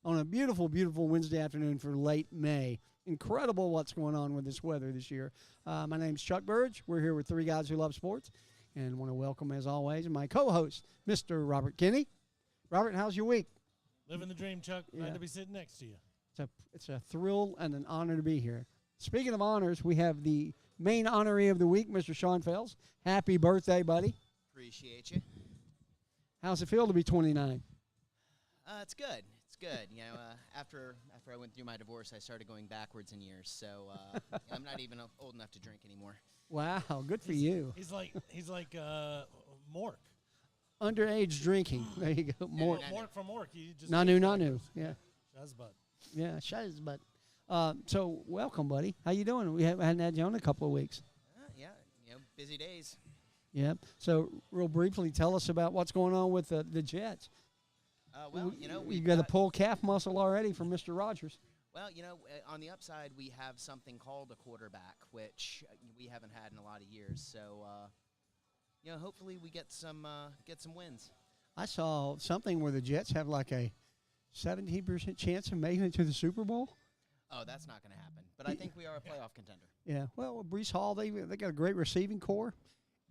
on a beautiful, beautiful Wednesday afternoon for late May. Incredible what's going on with this weather this year. My name's Chuck Burge. We're here with three guys who love sports, and want to welcome, as always, my co-host, Mr. Robert Kinney. Robert, how's your week? Living the dream, Chuck. Glad to be sitting next to you. It's a thrill and an honor to be here. Speaking of honors, we have the main honoree of the week, Mr. Sean Fels. Happy birthday, buddy. Appreciate you. How's it feel to be 29? It's good. It's good. You know, after I went through my divorce, I started going backwards in years. So I'm not even old enough to drink anymore. Wow, good for you. He's like Mork. Underage drinking. There you go. More. Mork from Mork. You just Nanu. Yeah. Shazbut. Yeah, Shazbut. So welcome, buddy. How you doing? We hadn't had you on in a couple of weeks. Yeah, busy days. Yeah. So real briefly, tell us about what's going on with the Jets. We've got a pull calf muscle already from Mr. Rogers. Well, on the upside, we have something called a quarterback, which we haven't had in a lot of years. So, hopefully we get some wins. I saw something where the Jets have like a 17% chance of making it to the Super Bowl. Oh, that's not going to happen. But I think we are a playoff contender. Yeah. Well, with Breece Hall, they got a great receiving core.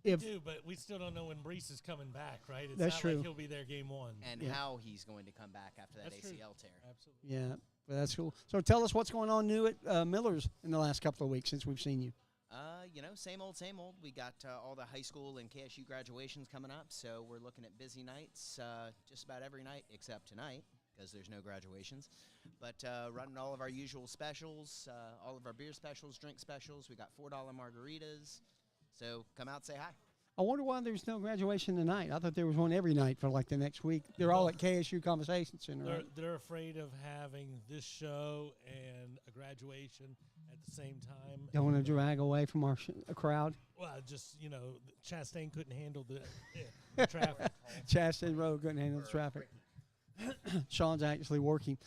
We do, but we still don't know when Breece is coming back, right? It's that's not true. Like he'll be there game one. And how he's going to come back after that ACL tear. Absolutely. Yeah, well, that's cool. So tell us what's going on new at Miller's in the last couple of weeks since we've seen you. Same old. We got all the high school and KSU graduations coming up, so we're looking at busy nights just about every night except tonight because there's no graduations. But running all of our usual specials, all of our beer specials, drink specials. We got $4 margaritas. So come out and say hi. I wonder why there's no graduation tonight. I thought there was one every night for like the next week. They're all at KSU Conversation Center. Right? They're afraid of having this show and a graduation at the same time. Don't want to drag away from our crowd. Well, just, Chastain couldn't handle the traffic. Chastain Road couldn't handle the traffic. Sean's actually working.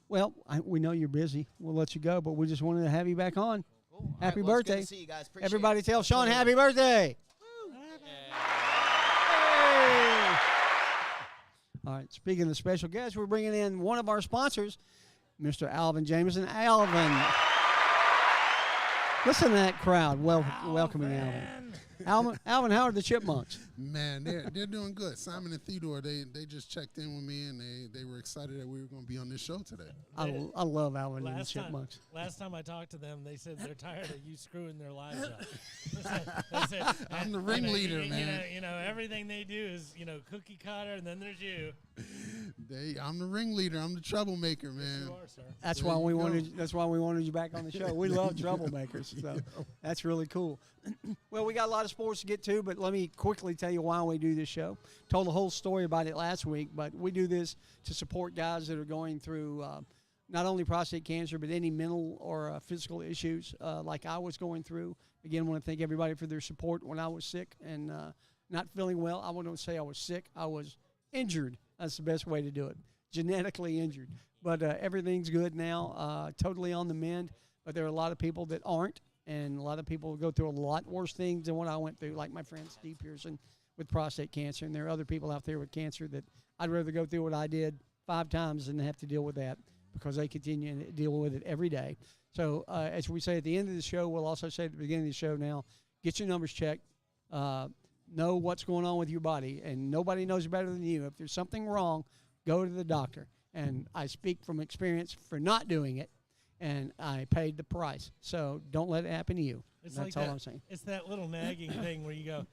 We know you're busy. We'll let you go, but we just wanted to have you back on. Cool. Happy birthday. birthday. Good to see you guys. Appreciate Everybody it. tell Sean happy birthday. Woo. Hey. All right, speaking of special guests, we're bringing in one of our sponsors, Mr. Alvin Jameson. Alvin. Listen to that crowd welcoming Alvin. Alvin, how are the Chipmunks? Man, they're doing good. Simon and Theodore, they just checked in with me, and they were excited that we were going to be on this show today. I love Alvin and the Chipmunks. Last time I talked to them, they said they're tired of you screwing their lives up. They said, I'm the ringleader, man. Everything they do is, cookie cutter, and then there's you. I'm the ringleader. I'm the troublemaker, man. Yes, you are, sir. That's why we wanted you back on the show. We love troublemakers, so that's really cool. Well, we got a lot of sports to get to, but let me quickly tell you why we do this show. Told the whole story about it last week, but we do this to support guys that are going through not only prostate cancer, but any mental or physical issues like I was going through. Again, I want to thank everybody for their support when I was sick and not feeling well. I wouldn't say I was sick. I was injured. That's the best way to do it. Genetically injured. But everything's good now, totally on the mend. But there are a lot of people that aren't, and a lot of people go through a lot worse things than what I went through, like my friend Steve Pearson with prostate cancer. And there are other people out there with cancer that I'd rather go through what I did 5 times than have to deal with that because they continue to deal with it every day. So as we say at the end of the show, we'll also say at the beginning of the show now, get your numbers checked. Know what's going on with your body, and nobody knows better than you. If there's something wrong, go to the doctor. And I speak from experience for not doing it, and I paid the price. So don't let it happen to you. That's all I'm saying. It's that little nagging thing where you go,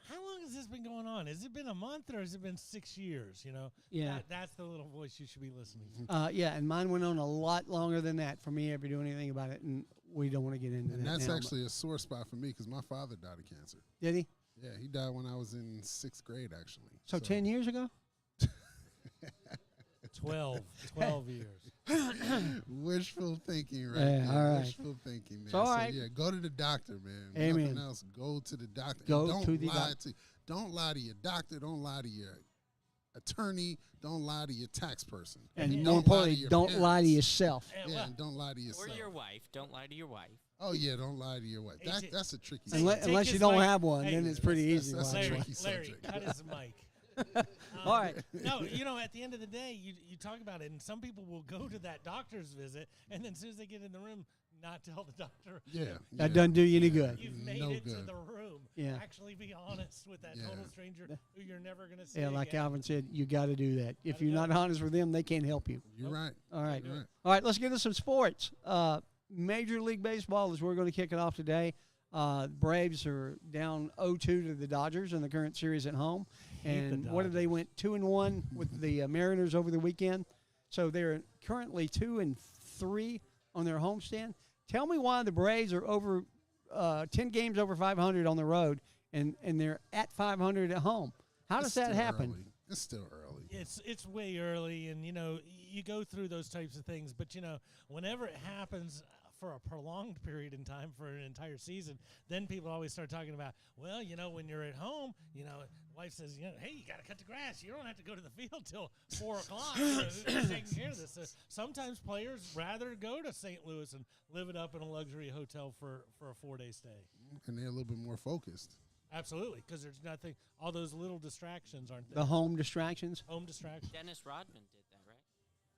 how long has this been going on? Has it been a month or has it been 6 years? Yeah. That's the little voice you should be listening to. Yeah, and mine went on a lot longer than that for me ever doing anything about it, and we don't want to get into that. And that's now, actually a sore spot for me because my father died of cancer. Did he? Yeah, he died when I was in 6th grade, actually. So 10 years ago? 12 years. Wishful thinking, right? Yeah, all right. Wishful thinking, man. So, all right. Yeah, go to the doctor, man. Amen. Nothing else. Go to the doctor. Go to the doctor. Don't lie to your doctor. Don't lie to your attorney. Don't lie to your tax person. And more importantly, don't lie to yourself. Yeah, and don't lie to yourself. Or your wife. Don't lie to your wife. Oh, yeah, don't lie to your wife. That's a tricky Unless you don't have one, then it's pretty easy. That's a Larry, tricky Larry, subject. cut his mic. All right. No, at the end of the day, you talk about it, and some people will go to that doctor's visit, and then as soon as they get in the room, not tell the doctor. That doesn't do you any good. You've made No it to good. the room. Yeah. Actually be honest with that total stranger who you're never going to see Yeah, like again. Alvin said, you got to do that. If Gotta you're do not it. honest with them, they can't help you. You're right. All right. You're right. All right, let's get into some sports. Major League Baseball is we're going to kick it off today. Braves are down 0-2 to the Dodgers in the current series at home. Hate the And what did they went 2-1 with the Mariners over the weekend. So they're currently 2-3 on their homestand. Tell me why the Braves are over 10 games over 500 on the road and they're at 500 at home. How does It's that still happen? early. It's still early. It's way early, and you go through those types of things, but whenever it happens for a prolonged period in time for an entire season, then people always start talking about, well, when you're at home, wife says, hey, you got to cut the grass. You don't have to go to the field till 4 o'clock. Who's taking care of this? So sometimes players rather go to St. Louis and live it up in a luxury hotel for a 4-day stay. And they're a little bit more focused. Absolutely, because there's nothing. All those little distractions aren't there. The home distractions? Home distractions. Dennis Rodman did that, right?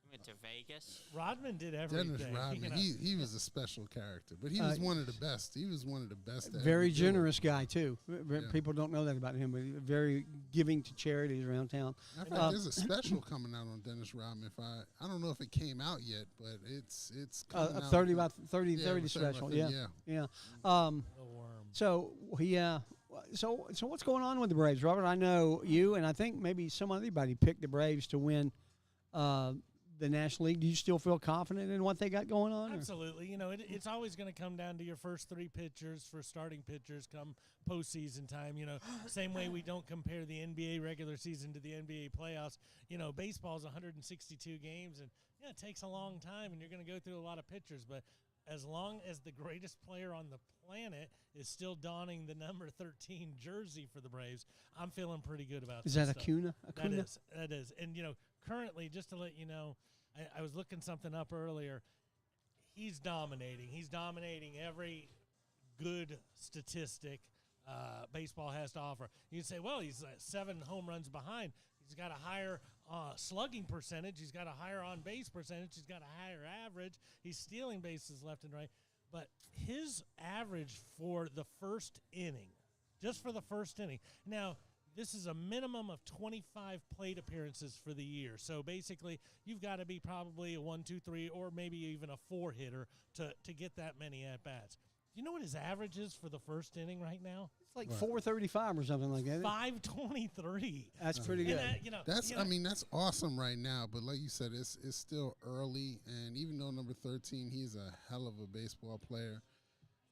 He went to Vegas. Rodman did everything. Dennis Rodman, he was a special character, but he was one of the best. He was one of the best. to ever Very do it. generous guy, too. Yeah. People don't know that about him, but very giving to charities around town. I think there's a special coming out on Dennis Rodman. If I don't know if it came out yet, but it's coming A out. 30 by 30 Yeah, 30 it was 30 by special. 30, Yeah. yeah. A worm. So, yeah. So what's going on with the Braves, Robert? I know you, and I think maybe some everybody picked the Braves to win the National League. Do you still feel confident in what they got going on? or- Absolutely. It's always going to come down to your first 3 pitchers for starting pitchers come postseason time. Same way we don't compare the NBA regular season to the NBA playoffs. Baseball's 162 games, and it takes a long time, and you're going to go through a lot of pitchers. But as long as the greatest player on the planet is still donning the number 13 jersey for the Braves, I'm feeling pretty good about Is this that stuff. Acuna? That is. And, currently, just to let you know, I was looking something up earlier. He's dominating. He's dominating every good statistic baseball has to offer. You'd say, well, he's 7 home runs behind. He's got a higher slugging percentage. He's got a higher on-base percentage. He's got a higher average. He's stealing bases left and right. But his average for the first inning, just for the first inning. Now, this is a minimum of 25 plate appearances for the year. So basically, you've got to be probably a 1, 2, 3, or maybe even a 4 hitter to get that many at bats. You know what his average is for the first inning right now? It's like 435 or something like that. 523. That's pretty good. And, That's awesome right now. But like you said, it's still early, and even though number 13, he's a hell of a baseball player,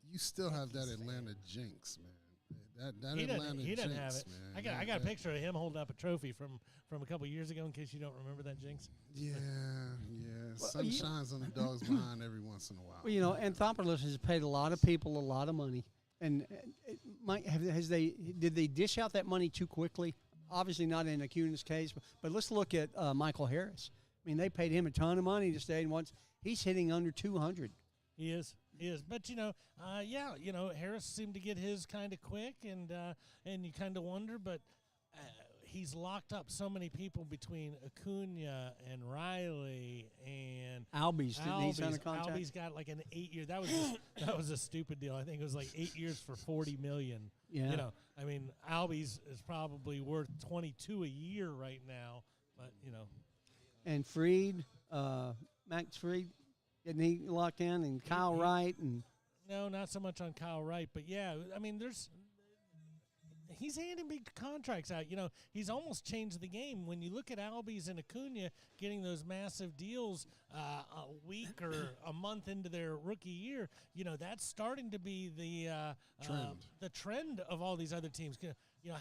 you still have that Atlanta jinx, man. That he Atlanta doesn't, he doesn't jinx, have it. man. I got a picture of him holding up a trophy from a couple years ago in case you don't remember that jinx. Yeah. Sun shines on the dog's behind every once in a while. Well, Anthopoulos has paid a lot of people a lot of money, and did they dish out that money too quickly? Obviously not in Acuna's case, but let's look at Michael Harris. I mean, they paid him a ton of money to stay, and once he's hitting under 200. He is. But Harris seemed to get his kind of quick, and you kind of wonder, but he's locked up so many people between Acuna and Riley and Albies, didn't he sign a contract? Albies got like an 8-year. That was a stupid deal. I think it was like 8 years for $40 million. Yeah. Albies is probably worth $22 a year right now, but And Fried, Max Fried, getting he locked in, and Kyle Wright, and no, not so much on Kyle Wright, but yeah, he's handing big contracts out. He's almost changed the game. When you look at Albies and Acuna getting those massive deals a week or a month into their rookie year, that's starting to be the trend of all these other teams.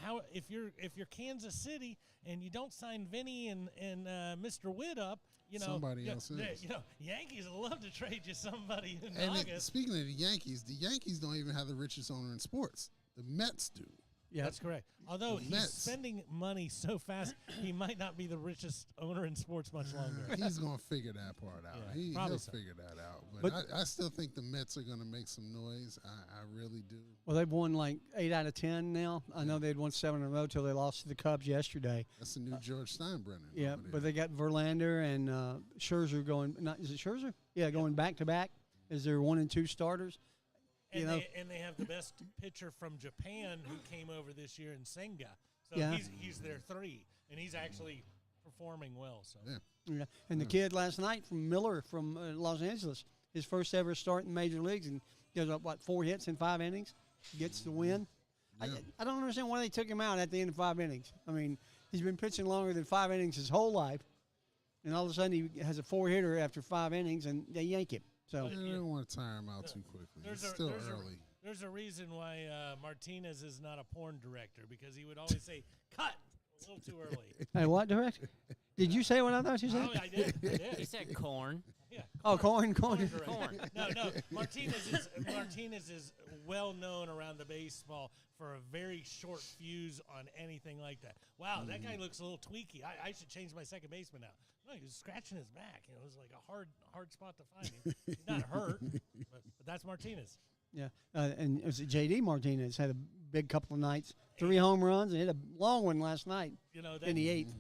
How if you're Kansas City and you don't sign Vinny and Mr. Witt up, somebody else is. Yankees would love to trade you somebody in And August. speaking of the Yankees don't even have the richest owner in sports. The Mets do. Yeah, That's correct. Although The he's Mets. spending money so fast, he might not be the richest owner in sports much longer. He's going to figure that part out. Yeah, He'll probably so. figure that out. But- I still think the Mets are going to make some noise. I really do. Well, they've won like 8 out of 10 now. I know they'd won 7 in a row till they lost to the Cubs yesterday. That's the new George Steinbrenner. Yeah, over but there. they got Verlander and Scherzer going. Is it Scherzer? Yeah, going back to back as their 1 and 2 starters. And, You know- they have the best pitcher from Japan who came over this year in Senga. So Yeah. he's their 3, and he's actually performing well. So Yeah. Yeah, and the kid last night from Miller from Los Angeles, his first ever start in the major leagues, and gives up 4 hits in 5 innings, gets the win. Yeah. I don't understand why they took him out at the end of 5 innings. I mean, he's been pitching longer than 5 innings his whole life, and all of a sudden he has a 4-hitter after 5 innings, and they yank him. So I don't want to tire him out too quickly. It's still early. There's a reason why Martinez is not a porn director, because he would always say, "Cut!" a little too early. hey, what direct? Did you say what I thought you Oh, said? I did. I He did. said corn. Yeah. Oh, corn. Director. Corn. No. Martinez is well known around the baseball for a very short fuse on anything like that. Wow, that guy looks a little tweaky. I should change my second baseman now. No, he was scratching his back. It was like a hard spot to find him. He's not hurt, but that's Martinez. Yeah, and it was J.D. Martinez had a big couple of nights, 3 home runs, and hit a long one last night. You know, that, In the 8th.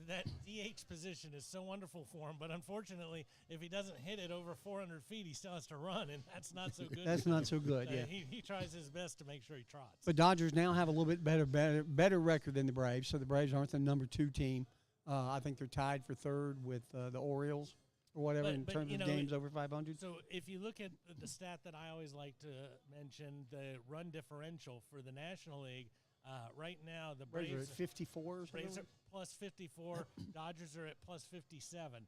that DH position is so wonderful for him, but unfortunately, if he doesn't hit it over 400 feet, he still has to run, and that's not so good. That's for not him. so good, yeah. He tries his best to make sure he trots. But Dodgers now have a little bit better record than the Braves, so the Braves aren't the number 2 team. I think they're tied for 3rd with the Orioles or whatever in But, terms you of know, games over 500. So if you look at the stat that I always like to mention, the run differential for the National League, right now the Braves are Braves at 54 or Braves something. are plus 54, Dodgers are at plus 57.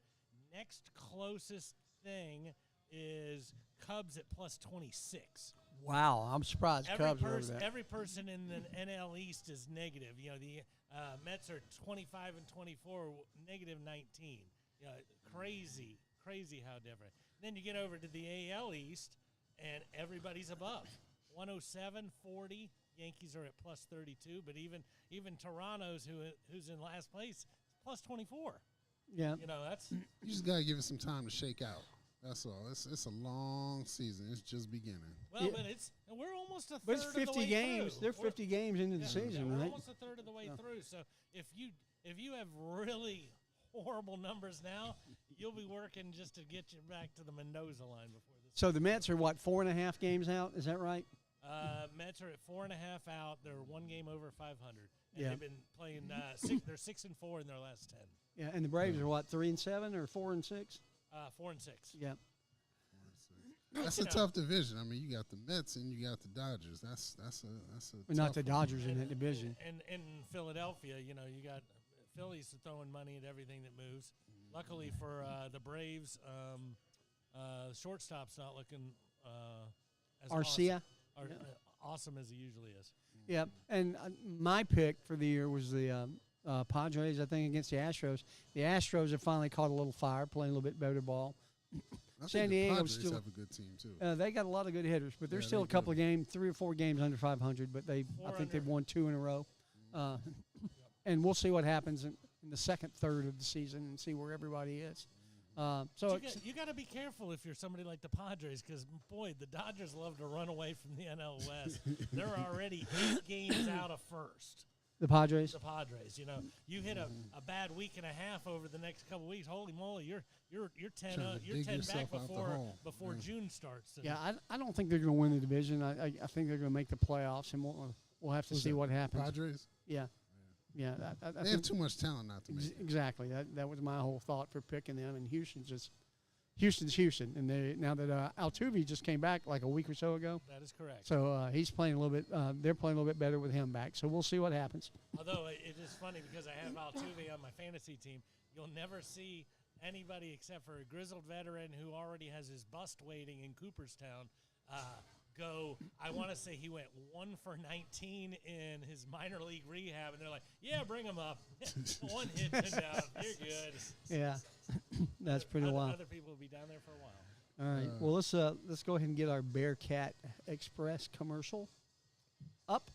Next closest thing is Cubs at plus 26. Wow, I'm surprised Cubs are over that. Every person in the NL East is negative. You know, the Mets are 25 and 24, negative 19. Crazy how different. Then you get over to the AL East, and everybody's above. 107, 40. Yankees are at plus 32, but even Toronto's, who's in last place, plus 24. Yeah, You know, that's You just got to give it some time to shake out. That's all. It's a long season. It's just beginning. well, Yeah. but we're almost a third but it's of the 50 way games. through. They're We're- 50 games into the Yeah, season, we're right? almost a third of the way through. So if you have really horrible numbers now, you'll be working just to get you back to the Mendoza line before this. So the Mets are, 4.5 games out? Is that right? Mets are at 4.5 out. They're 1 game over 500. And Yeah. they've been playing. They're 6 and 4 in their last 10. Yeah, and the Braves are 3 and 7 or 4 and 6? 4 and 6. Yeah. That's a tough division. I mean, you got the Mets and you got the Dodgers. That's a But not tough the one. Dodgers in that division. And in Philadelphia, you know, you got Phillies throwing money at everything that moves. Luckily for the Braves, shortstop's not looking as Arcia? awesome as he usually is. Yeah, and my pick for the year was the Padres, I think, against the Astros. The Astros have finally caught a little fire, playing a little bit better ball. I think San the Diego's Padres still- have a good team too. They got a lot of good hitters, but there's Yeah, still they a couple do. of games, 3 or 4 games under 500, but I think they've won 2 in a row. And we'll see what happens in the second third of the season and see where everybody is. So You got to be careful if you're somebody like the Padres, because boy, the Dodgers love to run away from the NL West. They're already 8 games out of first. the Padres. The Padres, you know, you hit a bad week and a half over the next couple weeks. Holy moly, you're 10 Trying to you're dig 10 back yourself out the before hole. Yeah. June starts. And Yeah, I don't think they're going to win the division. I think they're going to make the playoffs, and we'll have to Who's see that? what happens. Padres. Yeah, yeah. I They have think too much talent not to make it. exactly. That was my whole thought for picking them. And Houston's Houston, and now that Altuve just came back like a week or so ago, that is correct. so he's playing a little bit. They're playing a little bit better with him back. So we'll see what happens. Although it is funny because I have Altuve on my fantasy team, you'll never see anybody except for a grizzled veteran who already has his bust waiting in Cooperstown go. I want to say he went 1 for 19 in his minor league rehab, and they're like, "Yeah, bring him up. 1 hit enough. You're good." Yeah, that's pretty wild. Other people will be down there for a while. All right. Well, let's go ahead and get our Bearcat Express commercial up.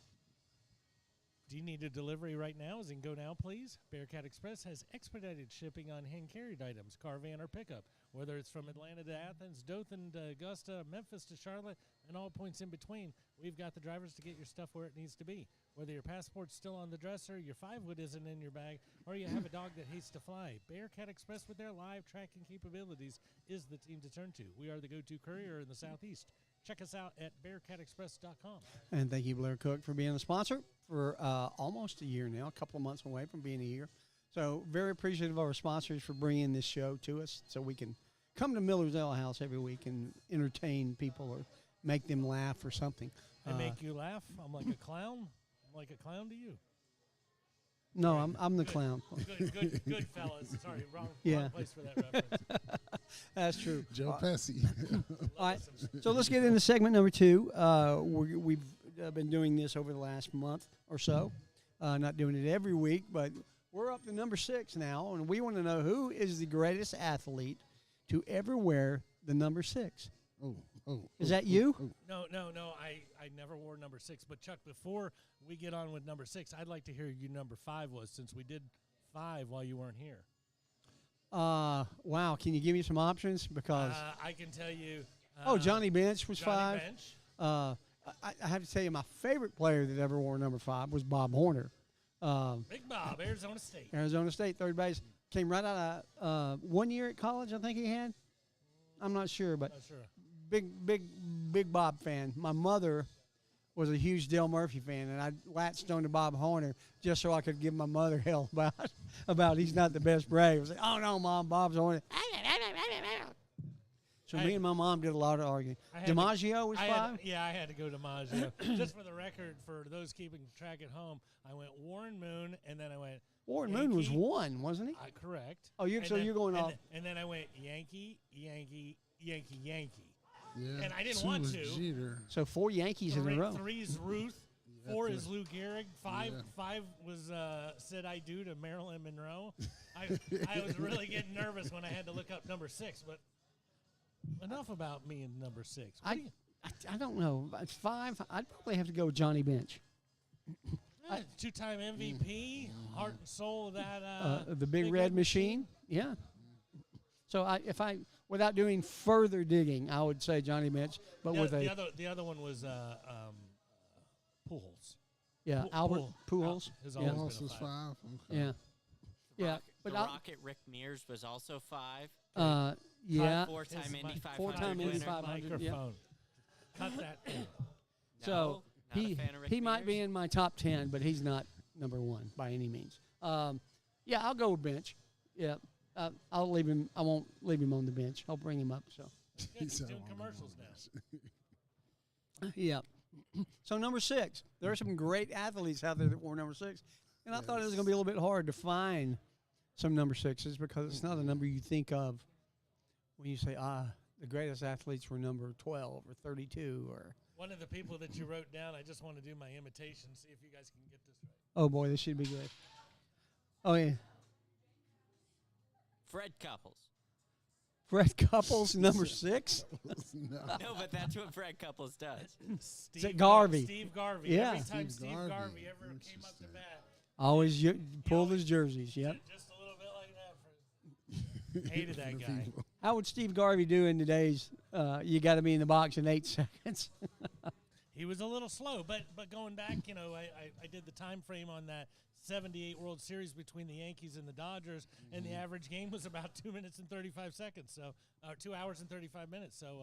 Do you need a delivery right now? As in go now, please? Bearcat Express has expedited shipping on hand-carried items, car, van, or pickup. Whether it's from Atlanta to Athens, Dothan to Augusta, Memphis to Charlotte, and all points in between, we've got the drivers to get your stuff where it needs to be. Whether your passport's still on the dresser, your 5-wood isn't in your bag, or you have a dog that hates to fly, Bearcat Express with their live tracking capabilities is the team to turn to. We are the go-to courier in the Southeast. Check us out at bearcatexpress.com. And thank you, Blair Cook, for being a sponsor for almost a year now, a couple of months away from being a year. So very appreciative of our sponsors for bringing this show to us so we can come to Miller's Ale House every week and entertain people or make them laugh or something. I make you laugh. I'm like a clown. I'm like a clown to you. No, I'm the clown. Good fellas. Sorry, wrong place for that reference. That's true. Joe Pesci. All right, so let's get into segment number 2. We've been doing this over the last month or so. Not doing it every week, but we're up to number 6 now, and we want to know who is the greatest athlete to ever wear the number 6. Is that you? No. I never wore number 6. But, Chuck, before we get on with number 6, I'd like to hear who number 5 was since we did 5 while you weren't here. Wow. Can you give me some options? Because I can tell you. Johnny Bench was Johnny 5. Bench. I have to tell you, my favorite player that ever wore number 5 was Bob Horner. Big Bob, Arizona State. Arizona State, third base. Came right out of 1 year at college, I think he had. I'm not sure, but Not sure. big Bob fan. My mother was a huge Dale Murphy fan, and I latched on to Bob Horner just so I could give my mother hell about he's not the best brave. I was like, oh, no, Mom, Bob's Horner. So me and my mom did a lot of arguing. DiMaggio was 5? I had to go DiMaggio. Just for the record, for those keeping track at home, I went Warren Moon, and then I went Warren Yankee. Moon was 1, wasn't he? Correct. Oh, you're going off. And then I went Yankee. Yeah. And I didn't 2 want was to. Jeter. So 4 Yankees in a row. 3's Ruth. Yeah, 4 three. is Lou Gehrig. 5 Yeah. was Said I Do to Marilyn Monroe. I was really getting nervous when I had to look up number 6, but enough about me and number 6. I don't know. 5, I'd probably have to go with Johnny Bench. 2-time MVP, heart and soul of that. The Big Red Machine. Yeah. So without doing further digging, I would say Johnny Bench, but the other one was Pujols. Yeah, Albert Pujols. Has Yeah. always been a was 5. 5. Okay. Yeah. Yeah. The But Rocket Rick Mears was also 5. yeah. 4-time Indy 500 4-time Indy winner. 500. Microphone. Cut that. So No, not a fan of Rick he might be Mears. in my top 10, but he's not number 1 by any means. Yeah, I'll go with Bench. Yeah. I'll leave him. I won't leave him on the bench. I'll bring him up. So He's said doing I wanna commercials know. now. yeah. So number 6, there are some great athletes out there that wore number 6, and I thought it was going to be a little bit hard to find some number 6s because it's not a number you think of when you say the greatest athletes were number 12 or 32 or. One of the people that you wrote down, I just want to do my imitation, see if you guys can get this right. Oh boy, this should be good. Oh yeah. Fred Couples. Fred Couples, number 6. No. No, but that's what Fred Couples does. it Garvey? Steve Garvey. Yeah. Every time Steve Steve Garvey. Garvey ever came up to Interesting. bat, Always pulled his jerseys. Yep. just a little bit like that. Hated that guy. How would Steve Garvey do in today's? You got to be in the box in 8 seconds. He was a little slow, but going back, I did the time frame on that 78 World Series between the Yankees and the Dodgers, and the average game was about 2 minutes and 35 seconds, so 2 hours and 35 minutes. So,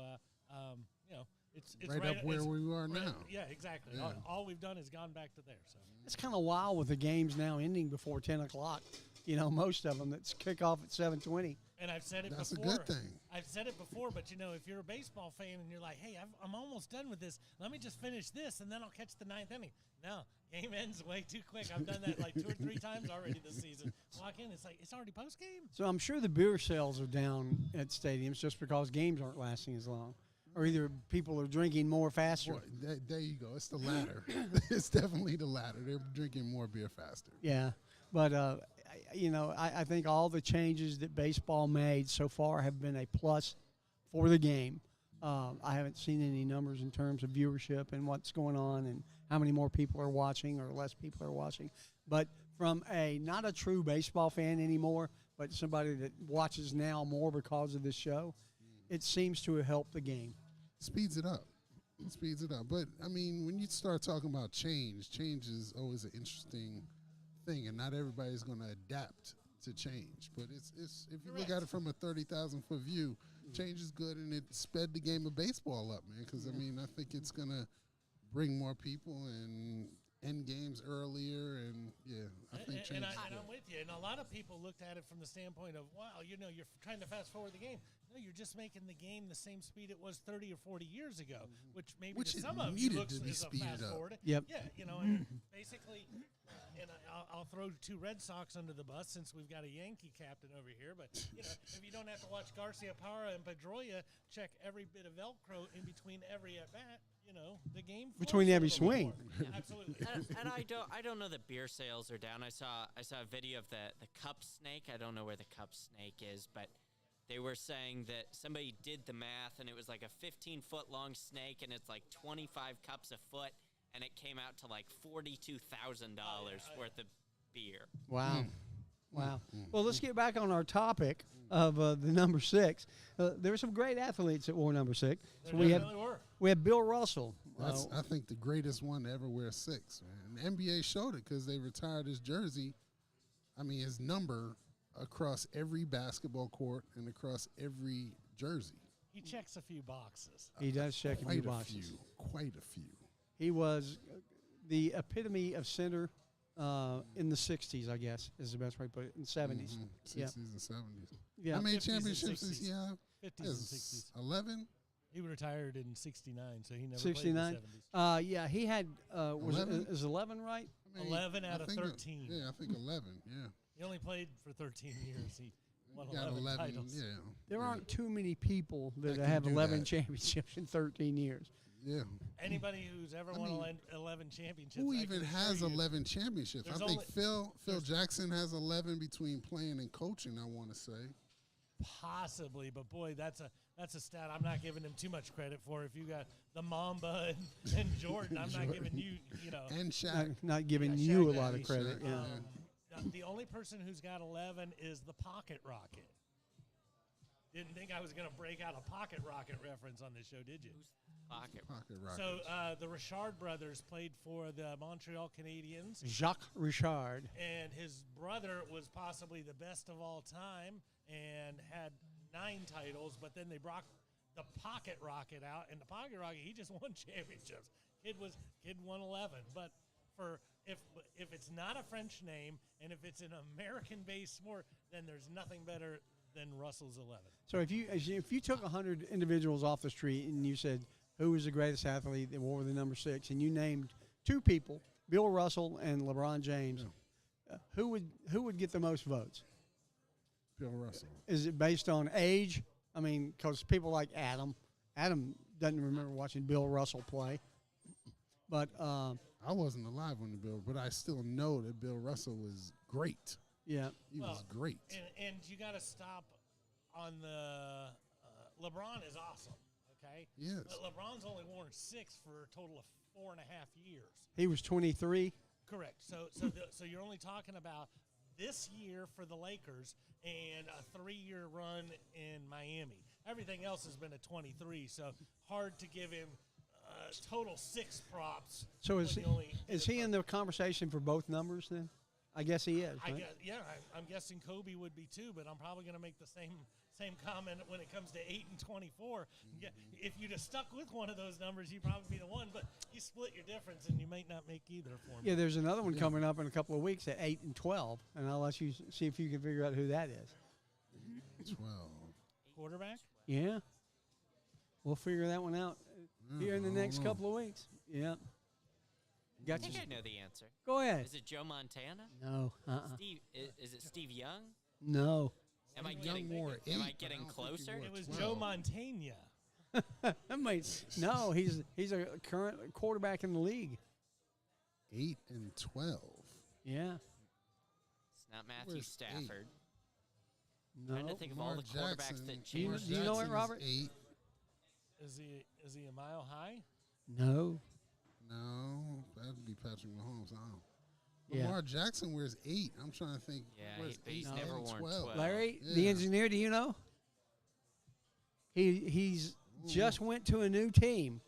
it's right up where we are now. Yeah, exactly. Yeah. All we've done is gone back to there. So It's kind of wild with the games now ending before 10 o'clock. Most of them that's kick off at 7:20. And I've said it That's a before. good thing. I've said it before, but if you're a baseball fan and you're like, hey, I'm almost done with this. Let me just finish this, and then I'll catch the 9th inning. No, game ends way too quick. I've done that like 2 or 3 times already this season. Walk in, it's like, it's already post-game. So I'm sure the beer sales are down at stadiums just because games aren't lasting as long. Or either people are drinking more faster. Boy, there you go. It's the latter. It's definitely the latter. They're drinking more beer faster. Yeah. But, I think all the changes that baseball made so far have been a plus for the game. I haven't seen any numbers in terms of viewership and what's going on and how many more people are watching or less people are watching. But from not a true baseball fan anymore, but somebody that watches now more because of this show, it seems to have helped the game. Speeds it up. It speeds it up. But, I mean, when you start talking about change is always an interesting thing, and not everybody's going to adapt to change. But it's if you look at it from a 30,000-foot view, change is good, and it sped the game of baseball up, man, because, I mean, I think it's going to bring more people and end games earlier, and, I think change is and good. I'm with you. And a lot of people looked at it from the standpoint of, wow, you're trying to fast forward the game. No, you're just making the game the same speed it was 30 or 40 years ago, which maybe Which to it some of you needed looks to be as a speeded fast up. forward. Yep. Yeah, and basically, and I'll throw 2 Red Sox under the bus since we've got a Yankee captain over here. But if you don't have to watch Garcia Parra and Pedroia check every bit of Velcro in between every at bat, the game flows Between a every little swing. more. Absolutely. And I don't know that beer sales are down. I saw a video of the cup snake. I don't know where the cup snake is, but they were saying that somebody did the math, and it was like a 15-foot long snake, and it's like 25 cups a foot, and it came out to like $42,000 worth of beer. Wow. Wow. Well, let's get back on our topic of the number 6. There were some great athletes that wore number 6. So we have Bill Russell. That's, I think, the greatest one to ever wear 6, man. And the NBA showed it because they retired his jersey. I mean, his number across every basketball court and across every jersey. He checks a few boxes. He does check a few boxes. Quite a few. He was the epitome of center in the 60s, I guess, is the best way to put it, in the 70s. 60s Yeah. and 70s. Yeah. How many 50s and championships does 60s. he have? 50s and 60s. 11? He retired in 69, so he never 69? played in the 70s. Yeah, he had, 11? is 11 right? I mean, 11 out I of think 13. Yeah, I think 11, yeah. He only played for 13 years. He won Got 11 titles. yeah. There yeah. aren't too many people that That can have do 11 that. championships in 13 years. Yeah. Anybody who's ever I won mean, 11 championships. Who I even can has assure you, 11 championships? I there's think only- Phil Jackson has 11 between playing and coaching, I want to say. Possibly, but boy, that's a stat I'm not giving him too much credit for. If you got the Mamba and Jordan, I'm not giving you, And Shaq. Not giving Yeah, you Shaq a lot of Shaq, credit. Yeah. The only person who's got 11 is the Pocket Rocket. Didn't think I was going to break out a Pocket Rocket reference on this show, did you? Pocket. Pocket Rockets. So the Richard brothers played for the Montreal Canadiens, Jacques Richard. and his brother was possibly the best of all time and had 9 titles, but then they brought the Pocket Rocket out, and the Pocket Rocket, he just won championships. Kid won 11, but if it's not a French name and if it's an American-based sport, then there's nothing better than Russell's 11. So if you took 100 individuals off the street and you said who was the greatest athlete that wore the number 6, and you named 2 people, Bill Russell and LeBron James, who would get the most votes? Bill Russell. Is it based on age? I mean, because people like Adam doesn't remember watching Bill Russell play, but I wasn't alive when but I still know that Bill Russell was great. yeah, He was great. And you got to stop on the LeBron is awesome, okay? Yes. But LeBron's only worn 6 for a total of 4.5 years. he was 23. Correct. So you're only talking about this year for the Lakers and a 3-year run in Miami. Everything else has been a 23, so hard to give him total 6 props. So when he only is did he it in the conversation for both numbers then? I guess he is. I Right? guess, yeah, I'm guessing Kobe would be too, but I'm probably going to make the same comment when it comes to 8 and 24. Yeah, if you'd have stuck with one of those numbers, you'd probably be the one, but you split your difference and you might not make either for me. Yeah, there's another one coming up in a couple of weeks at 8 and 12, and I'll let you see if you can figure out who that is. 12. Quarterback? Yeah, we'll figure that one out here in the I don't next know. couple of weeks. Yeah, I got think you. I know the answer. Go ahead. Is it Joe Montana? No, Steve? Is it Steve Young? no. Am I Young getting? wore Am I 8, getting but I don't think he closer? wore It was 12. Joe Montana. That might, no, he's a current quarterback in the league. 8 and 12. Yeah. It's not Matthew Where's Stafford. No. Trying to think of all the Lamar quarterbacks Jackson- that Do you- changed. do you know it, Jackson is Robert? 8. Is he a mile high? No. No, that'd be Patrick Mahomes. Yeah. Lamar Jackson wears 8. I'm trying to think. Yeah, Where's he's 8, never 10, worn 12. 12. Larry, Yeah. the engineer, do you know? He's just went to a new team,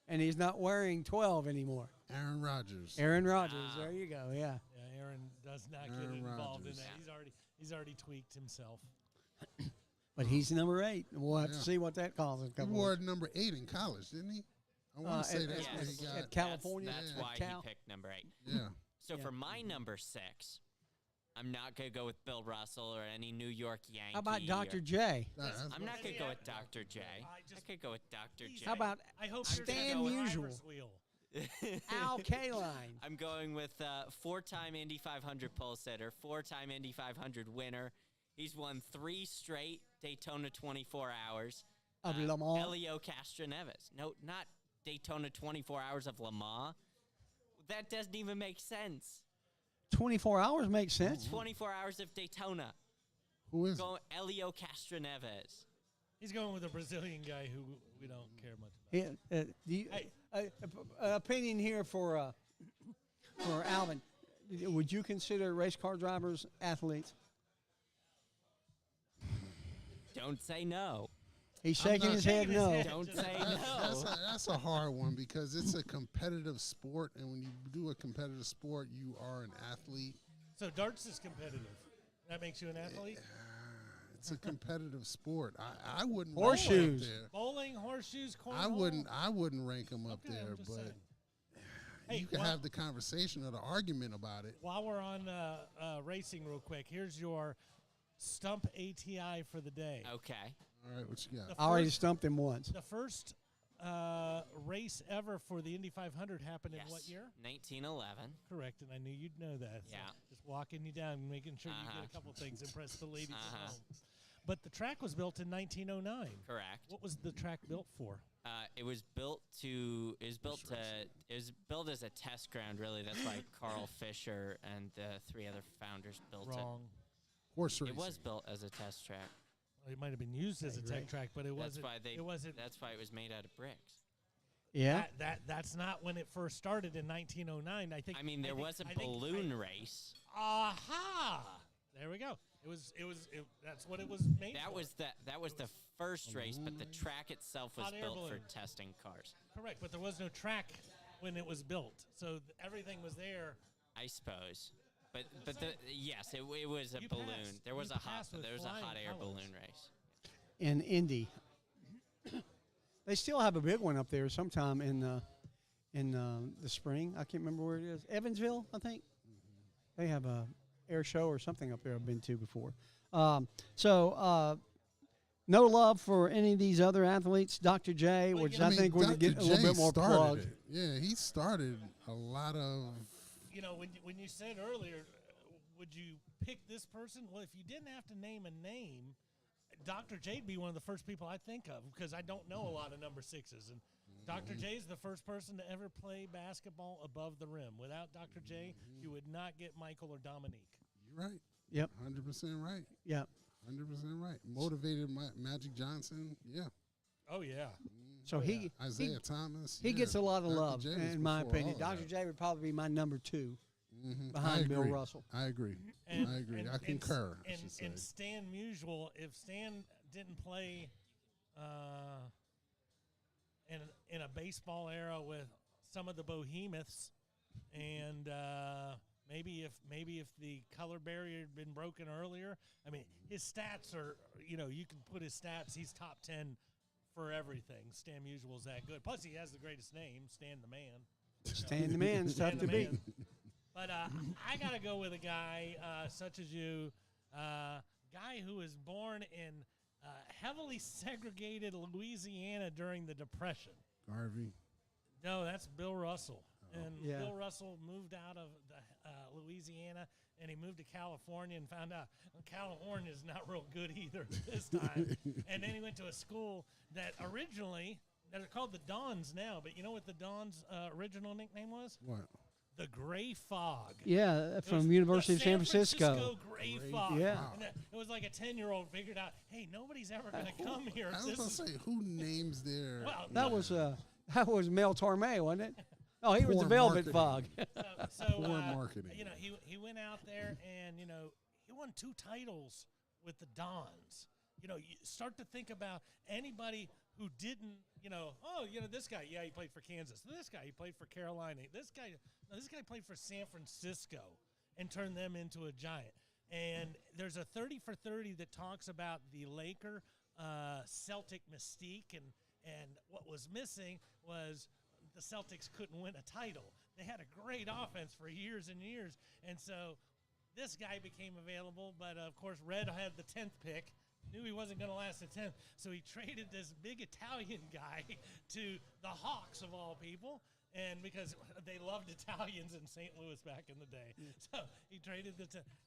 and he's not wearing 12 anymore. Aaron Rodgers. Aaron Rodgers. There you go. Yeah. Yeah, Aaron does not get Aaron involved Rodgers. in that. He's already tweaked himself. But he's number 8. We'll have Yeah. to see what that calls in a He couple wore weeks. number 8 in college, didn't he? I want to say at- that's at- where he Yes. got. at California. That's at why Cal. he picked number 8. Yeah. So Yeah. for my number 6, I'm not going to go with Bill Russell or any New York Yankee. How about or- Dr. J? I'm not going to go with Yeah. Dr. J. I I just- could go with Dr. J. How about I hope I'm you're gonna Stan go with Musial? Wheel. Al Kaline? I'm going with 4-time Indy 500 pole sitter, 4-time Indy 500 winner. He's won 3 straight Daytona 24 hours. Of Le Mans? Elio Castroneves. No, not Daytona 24 hours of Le Mans. That doesn't even make sense. 24 hours makes sense. 24 hours of Daytona. Who is it? Going Elio Castroneves. He's going with a Brazilian guy who we don't care much about. Yeah, opinion here for Alvin. Would you consider race car drivers athletes? Don't say no. He's I'm shaking not his head shaking his no. head. Don't say That's no. that's a hard one because it's a competitive sport, and when you do a competitive sport, you are an athlete. So darts is competitive. That makes you an athlete? It's a competitive sport. I wouldn't Horseshoes. rank 'em up there. Bowling, horseshoes, cornhole. I wouldn't rank them up Okay, there, I'm just but saying. Hey, you can have the conversation or the argument about it. While we're on racing real quick, here's your stump ATI for the day. Okay. All right, what you got? The I already first- stumped him once. The first race ever for the Indy 500 happened in Yes. what year? 1911. Correct, and I knew you'd know that. So Yeah. just walking you down, making sure you Uh-huh. get a couple things, impress the ladies at Uh-huh. home. But the track was built in 1909. Correct. What was the track built for? It was built to. It was built to. It was built as a test ground. Really, that's why Carl Fisher and the 3 other founders built Wrong. Horse it. racing. It was built as a test track. Well, it might have been used as a tech track, but it That's wasn't. why they. It wasn't. That's why it was made out of bricks. Yeah. That's not when it first started in 1909. I think. I mean, there was a balloon race. Aha! There we go. That's what it was made That for. was the first race, but the track itself was Hot air built for balloon. testing cars. Correct, but there was no track when it was built, so everything was there. I suppose. But yes, it was a You balloon. passed. There was You a hot passed with flying hot air colors. balloon race. In Indy. They still have a big one up there sometime in the spring. I can't remember where it is. Evansville, I think. They have a air show or something up there I've been to before. No love for any of these other athletes. Dr. J, Well, which you know, I think we're going to Dr. get a little J bit more started plugged. it. Yeah, he started a lot of. You know, when you said earlier, would you pick this person? Well, if you didn't have to name a name, Dr. J'd be one of the first people I think of because I don't know a lot of number 6s, and Dr. J is the first person to ever play basketball above the rim. Without Dr. J, you would not get Michael or Dominique. You're right. Yep. 100% right. Yep. 100% right. Motivated Magic Johnson. Yeah. Oh yeah. So he Isaiah Thomas. he yeah. gets a lot of Dr. love, J was in my before opinion. all of Dr. that. J would probably be my number 2 I behind Bill agree. Russell. I agree. I agree. I concur. I should say. And Stan Musial, if Stan didn't play in a baseball era with some of the behemoths, and maybe if the color barrier had been broken earlier, I mean, his stats are, you can put his stats. He's top 10 for everything. Stan Musial's that good. Plus, he has the greatest name, Stan the Man. Stan the man's tough Stan to the beat. Man. But I got to go with a guy such as you, guy who was born in heavily segregated Louisiana during the Depression. Garvey. No, that's Bill Russell. And Yeah. Bill Russell moved out of Louisiana, and he moved to California and found out California is not real good either this time. And then he went to a school that originally, they're called the Dons now, but you know what the Dons' original nickname was? What? The Gray Fog. Yeah, It was from University the of San Francisco. Gray Gray Fog. Yeah. And it was like a 10-year-old figured out, hey, nobody's ever going to come here. I was This going is to say, who names their. well, That was Mel Torme, wasn't it? Oh, he was the Poor Velvet marketing. Fog. Poor marketing. You know, he went out there and, you know, he won 2 titles with the Dons. You know, you start to think about anybody who didn't, you know, oh, you know, this guy, yeah, he played for Kansas. This guy, he played for Carolina. This guy played for San Francisco and turned them into a giant. And there's a 30 for 30 that talks about the Laker Celtic mystique, and what was missing was the Celtics couldn't win a title. They had a great offense for years and years, and so this guy became available, but of course Red had the 10th pick, knew he wasn't going to last the 10th, so he traded this big Italian guy to the Hawks of all people, and because they loved Italians in St. Louis back in the day. So he traded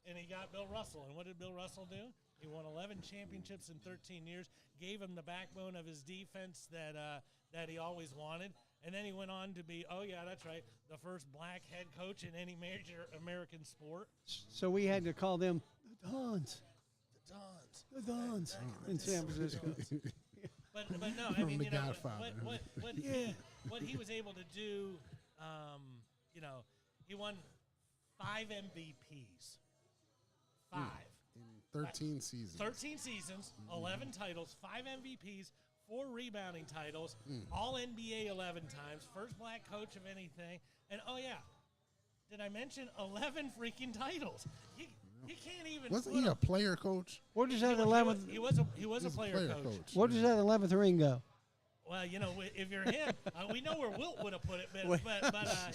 and he got Bill Russell. And what did Bill Russell do? He won 11 championships in 13 years, gave him the backbone of his defense that he always wanted. And then he went on to be, oh, yeah, that's right, the first black head coach in any major American sport. So we had to call them the Dons. The Dons. The Dons in San Francisco. But no, I From mean, The you know, Godfather. what he was able to do, you know, he won 5 MVPs. 5. In 13 seasons. 13 seasons, 11 titles, 5 MVPs, 4 rebounding titles, all NBA 11 times, first black coach of anything. And, oh, yeah, did I mention 11 freaking titles? He can't even. Wasn't he a player coach? Where does that 11th? He was a player coach. Where does that 11th ring go? Well, you know, if you're him, we know where Wilt would have put it, but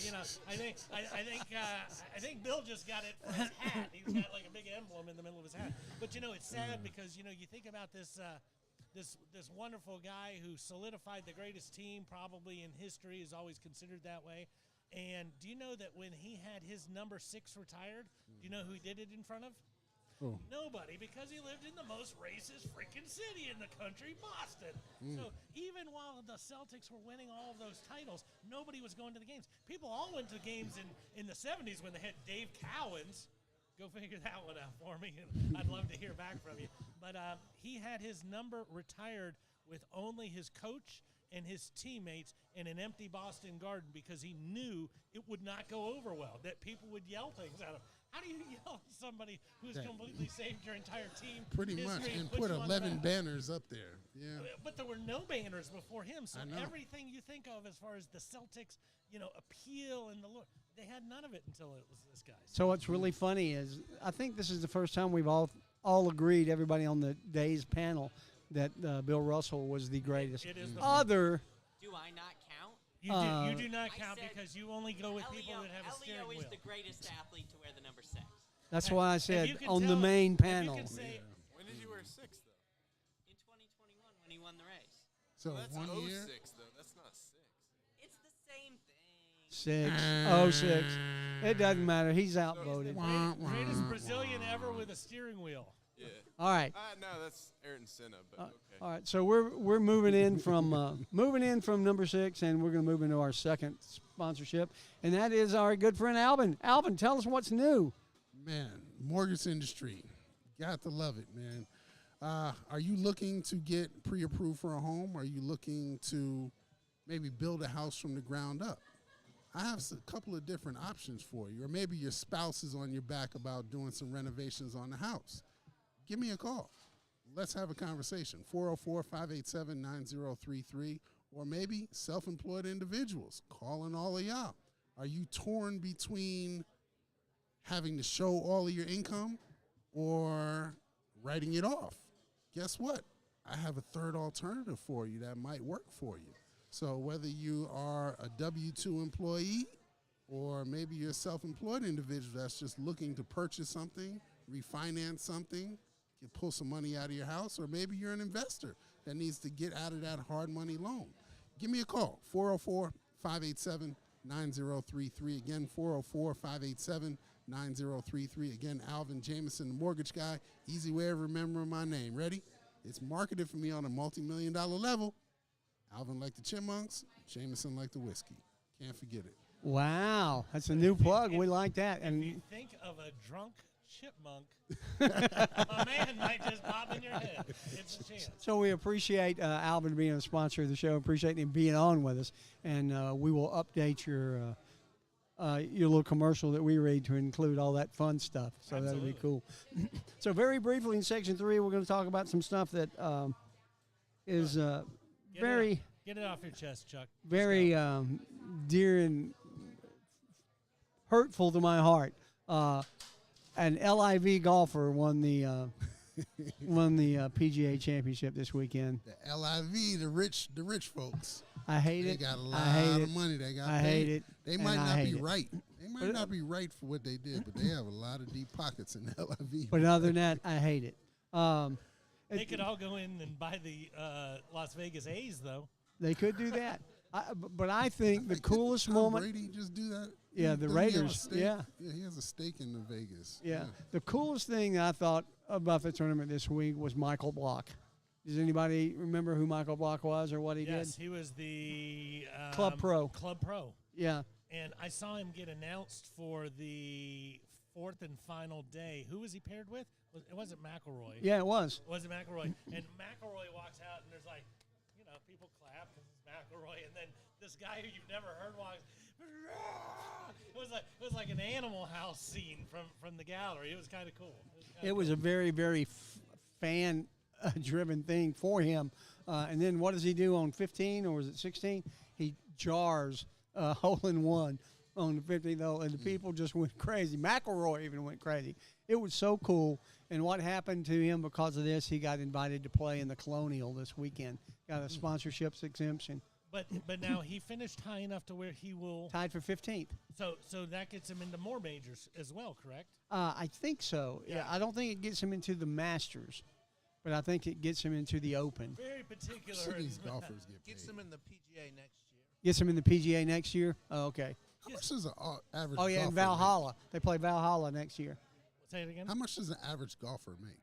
you know, I think Bill just got it for his hat. He's got like a big emblem in the middle of his hat. But you know, it's sad because you know you think about this this wonderful guy who solidified the greatest team probably in history, is always considered that way. And do you know that when he had his number 6 retired, do you know who he did it in front of? Oh. Nobody, because he lived in the most racist freaking city in the country, Boston. So even while the Celtics were winning all of those titles, nobody was going to the games. People all went to games in the 70s when they had Dave Cowens. Go figure that one out for me. I'd love to hear back from you. But he had his number retired with only his coach and his teammates in an empty Boston Garden because he knew it would not go over well, that people would yell things at him. How do you yell at somebody who's completely saved your entire team? Pretty much, and put 11 banners up there. Yeah. But there were no banners before him, so everything you think of as far as the Celtics, you know, appeal and the look, they had none of it until it was this guy. So what's really funny is I think this is the first time we've all agreed, everybody on the day's panel, that Bill Russell was the greatest. It is the Other. Do I not count? You do not I count said because you only go with people that have a steering Elio wheel. is the greatest athlete to wear the number 6. That's why I If said you can on the tell- main if you panel. can say- When did you wear 6 though? In 2021 when he won the race. So Well, that's 1 year. 06 though. That's not 6. It's the same thing. 6. It doesn't matter. He's outvoted. Greatest Brazilian ever with a steering wheel. Yeah. All right. No, that's Ayrton Senna, but okay. All right, so we're moving in from number 6, and we're going to move into our second sponsorship, and that is our good friend Alvin. Alvin, tell us what's new. Man, mortgage industry, got to love it, man. Are you looking to get pre-approved for a home? Are you looking to maybe build a house from the ground up? I have a couple of different options for you, or maybe your spouse is on your back about doing some renovations on the house. Give me a call. Let's have a conversation. 404-587-9033, or maybe self-employed individuals. Calling all of y'all. Are you torn between having to show all of your income or writing it off? Guess what? I have a third alternative for you that might work for you. So whether you are a W-2 employee or maybe you're a self-employed individual that's just looking to purchase something, refinance something, you pull some money out of your house, or maybe you're an investor that needs to get out of that hard money loan. Give me a call, 404-587-9033. Again, 404-587-9033. Again, Alvin Jameson, the mortgage guy. Easy way of remembering my name. Ready? It's marketed for me on a multi-million-dollar level. Alvin like the Chipmunks, Jameson like the whiskey. Can't forget it. Wow, that's a new plug. We like that. If And you think of a drunk chipmunk, a man might just pop in your head. It's a chance. so we appreciate Alvin being a sponsor of the show. Appreciate him being on with us, and we will update your your little commercial that we read to include all that fun stuff. So that'd be cool. So very briefly in Section 3, we're going to talk about some stuff that is Get it off your chest, Chuck. very dear and hurtful to my heart. An LIV golfer won the PGA Championship this weekend. The LIV, the rich folks. I hate They it. got a I lot hate of it. money. They got I paid. hate it. They and might I not hate be it. right. They might not be right for what they did, but they have a lot of deep pockets in the LIV. But other than that, I hate it. They could all go in and buy the Las Vegas A's, though. They could do that. But I think the coolest Tom moment. Brady just do that? Yeah, the Doesn't he have a Raiders, stake? yeah. Yeah, he has a stake in the Vegas. Yeah. The coolest thing I thought about the tournament this week was Michael Block. Does anybody remember who Michael Block was or what he Yes, did? he was the Club Pro. Club Pro. Yeah. And I saw him get announced for the fourth and final day. Who was he paired with? It wasn't McElroy. Yeah, it was. It wasn't McElroy. And McElroy walks out, and there's like, people clap because it's McElroy. And then this guy who you've never heard walks. It was like an Animal House scene from the gallery. It was kind of cool. It was a very, very fan-driven thing for him. And then what does he do on 15 or was it 16? He jars hole in one on the 15th hole, and the people just went crazy. McElroy even went crazy. It was so cool. And what happened to him because of this, he got invited to play in the Colonial this weekend. Got a sponsorships exemption. But now he finished high enough to where he will Tied for 15th. So that gets him into more majors as well, correct? I think so. Yeah, I don't think it gets him into the Masters, but I think it gets him into the Open. Very particular. So these golfers get paid. Gets them in the PGA next year. Gets him in the PGA next year? Oh, okay. How much does an average Oh, yeah, and golfer Valhalla. They play Valhalla next year. Say it again. Make? How much does an average golfer make?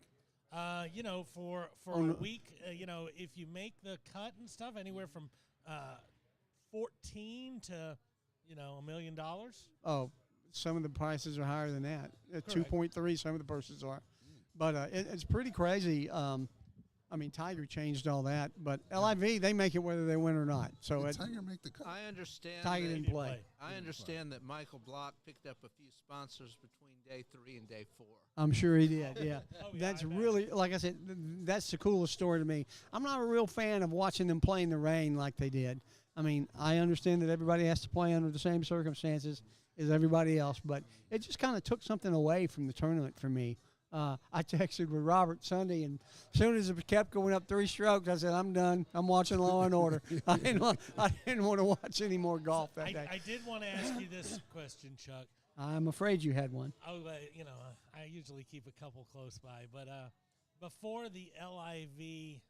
For Oh, a no. week, if you make the cut and stuff, anywhere from 14 to $1 million. Oh, some of the prices are higher than that. Correct. 2.3, some of the purses are. But it's pretty crazy. I mean, Tiger changed all that. But LIV, they make it whether they win or not. So Did it, Tiger make the cut? I understand. Tiger that- didn't play. I understand that Michael Block picked up a few sponsors between day 3 and day 4. I'm sure he did, yeah. Oh, yeah, That's I bet. really, like I said, that's the coolest story to me. I'm not a real fan of watching them play in the rain like they did. I mean, I understand that everybody has to play under the same circumstances as everybody else, but it just kind of took something away from the tournament for me. I texted with Robert Sunday, and as soon as it kept going up 3 strokes, I said, I'm done. I'm watching Law and Order. I didn't want to watch any more golf that day. I did want to ask you this question, Chuck. I'm afraid you had one. I usually keep a couple close by, but before the LIV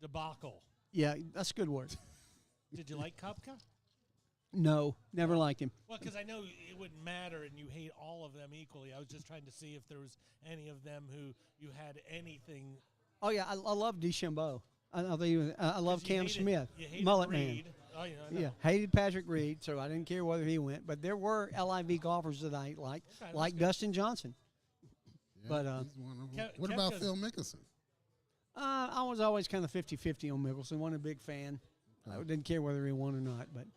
debacle, Yeah, that's a good word. did you like Kupka? No, never liked him. Well, because I know it wouldn't matter, and you hate all of them equally. I was just trying to see if there was any of them who you had anything. Oh, yeah, I love DeChambeau. I love 'cause you Cam hated- Smith, you hated Mullet Man. Reed. Oh, yeah, I know. Yeah, hated Patrick Reed, so I didn't care whether he went. But there were LIV golfers that I liked, Okay, like that's good. Dustin Johnson. Yeah, But, he's one of them. What about Koepka's- Phil Mickelson? I was always kind of 50-50 on Mickelson. Wasn't a big fan. I didn't care whether he won or not. But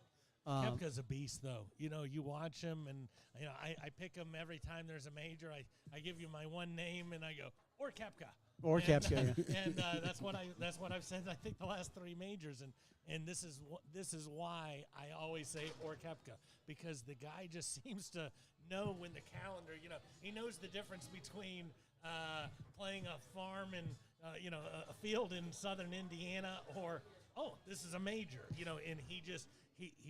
Koepka's a beast, though. You watch him, and I pick him every time there's a major. I give you my one name, and I go or Koepka. Or And, Koepka, yeah. and that's what I've said. I think the last 3 majors, and this is why I always say or Koepka, because the guy just seems to know when the calendar. He knows the difference between playing a farm in a field in southern Indiana or this is a major. And he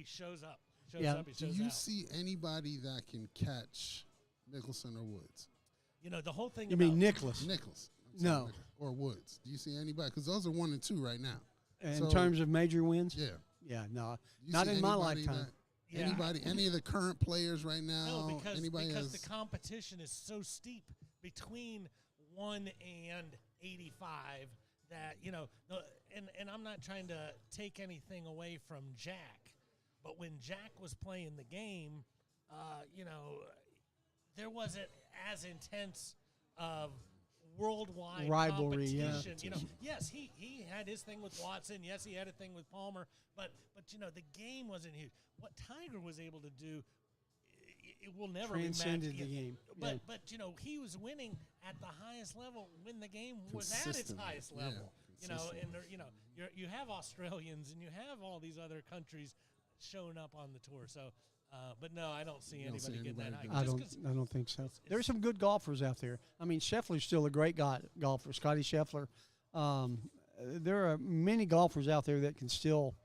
shows up. Yeah. He Do shows you out. see anybody that can catch Mickelson or Woods? The whole thing You about mean Nicholas? Nicholas. No. Or Woods. Do you see anybody? Because those are 1 and 2 right now. In So- terms of major wins? Yeah. Yeah, no. Do you Not see in my anybody lifetime. that- any of the current players right now? No, because anybody has, the competition is so steep between 1 and 85 that and I'm not trying to take anything away from Jack, but when Jack was playing the game, there wasn't as intense of worldwide Rivalry, yeah. competition. You know, yes, he had his thing with Watson. Yes, he had a thing with Palmer. But you know, the game wasn't huge. What Tiger was able to do, it will never be matched Transcended the again. game. But Yeah. but you know, he was winning at the highest level when the game was at its Consistently, highest yeah, level. You know, consistently. and there, you know, you have Australians and you have all these other countries showing up on the tour. So, but no, I don't see You don't see anybody getting that anybody high. doing Just I don't think so. it's- There's some good golfers out there. I mean, Scheffler's still a great golfer. Scotty Scheffler. There are many golfers out there that can still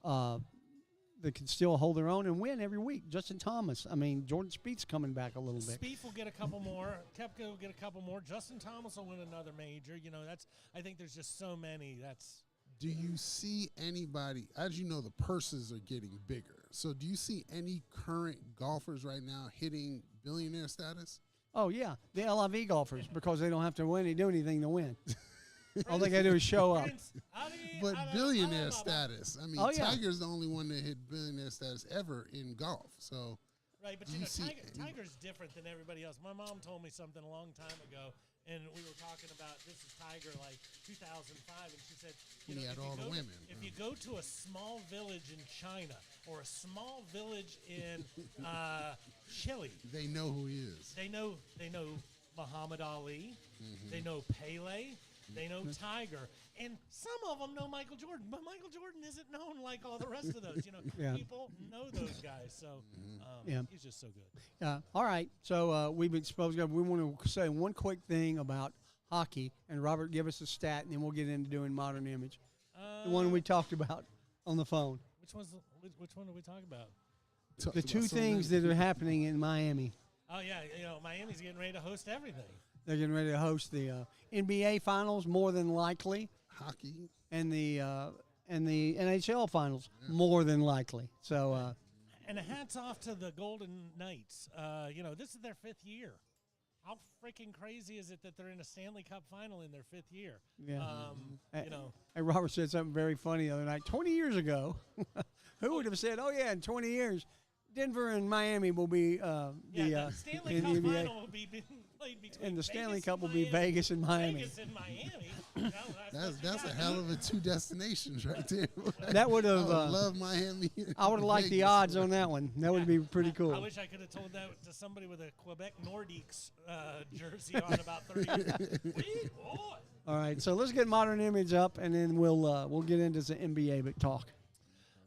hold their own and win every week. Justin Thomas. I mean, Jordan Spieth's coming back a little bit. Spieth will get a couple more. Koepka will get a couple more. Justin Thomas will win another major. You know, I think there's just so many. Do you see anybody, as you know, the purses are getting bigger. So do you see any current golfers right now hitting billionaire status? Oh, yeah, the LIV golfers, because they don't have to do anything to win. All they got to do is show up. Prince, Ali, But Ali, billionaire Ali, status. I mean, Oh, yeah. Tiger's the only one that hit billionaire status ever in golf. So Right, but Do you you know, see Tiger's different than everybody else. My mom told me something a long time ago, and we were talking about this is Tiger like 2005, and she said, you When he know, had if you all the go to- women, if huh? you go to a small village in China or a small village in Chile, they know who he is. they know Muhammad Ali, Mm-hmm. they know Pele, they know Tiger, and some of them know Michael Jordan, but Michael Jordan isn't known like all the rest of those. You know, Yeah. people know those guys, so Yeah. he's just so good. All right, so we've exposed. We want to say one quick thing about hockey, and Robert, give us a stat, and then we'll get into doing Modern Image. The one we talked about on the phone. Which one did we talk about? Talked The about two so things many. that are happening in Miami. Oh yeah, you know Miami's getting ready to host everything. They're getting ready to host the NBA Finals, more than likely, Hockey. and the NHL Finals, more than likely. So, And hats off to the Golden Knights. You know, this is their 5th year. How freaking crazy is it that they're in a Stanley Cup final in their 5th year? yeah. You know, And Robert said something very funny the other night. 20 years ago, who would have said, "Oh yeah, in 20 years, Denver and Miami will be the Stanley in Cup the NBA, final will be played between and the Stanley Vegas Cup and will be Miami. Vegas and Miami." Vegas and Miami. Well, That's what a you hell got. of a two destinations right there. That would I have. would love Miami. I would have liked the Vegas. odds on that one. That would be pretty I cool. wish I could have told that to somebody with a Quebec Nordiques jersey on about 30 years ago. Sweet boy. All right, so let's get Modern Image up, and then we'll get into the NBA talk.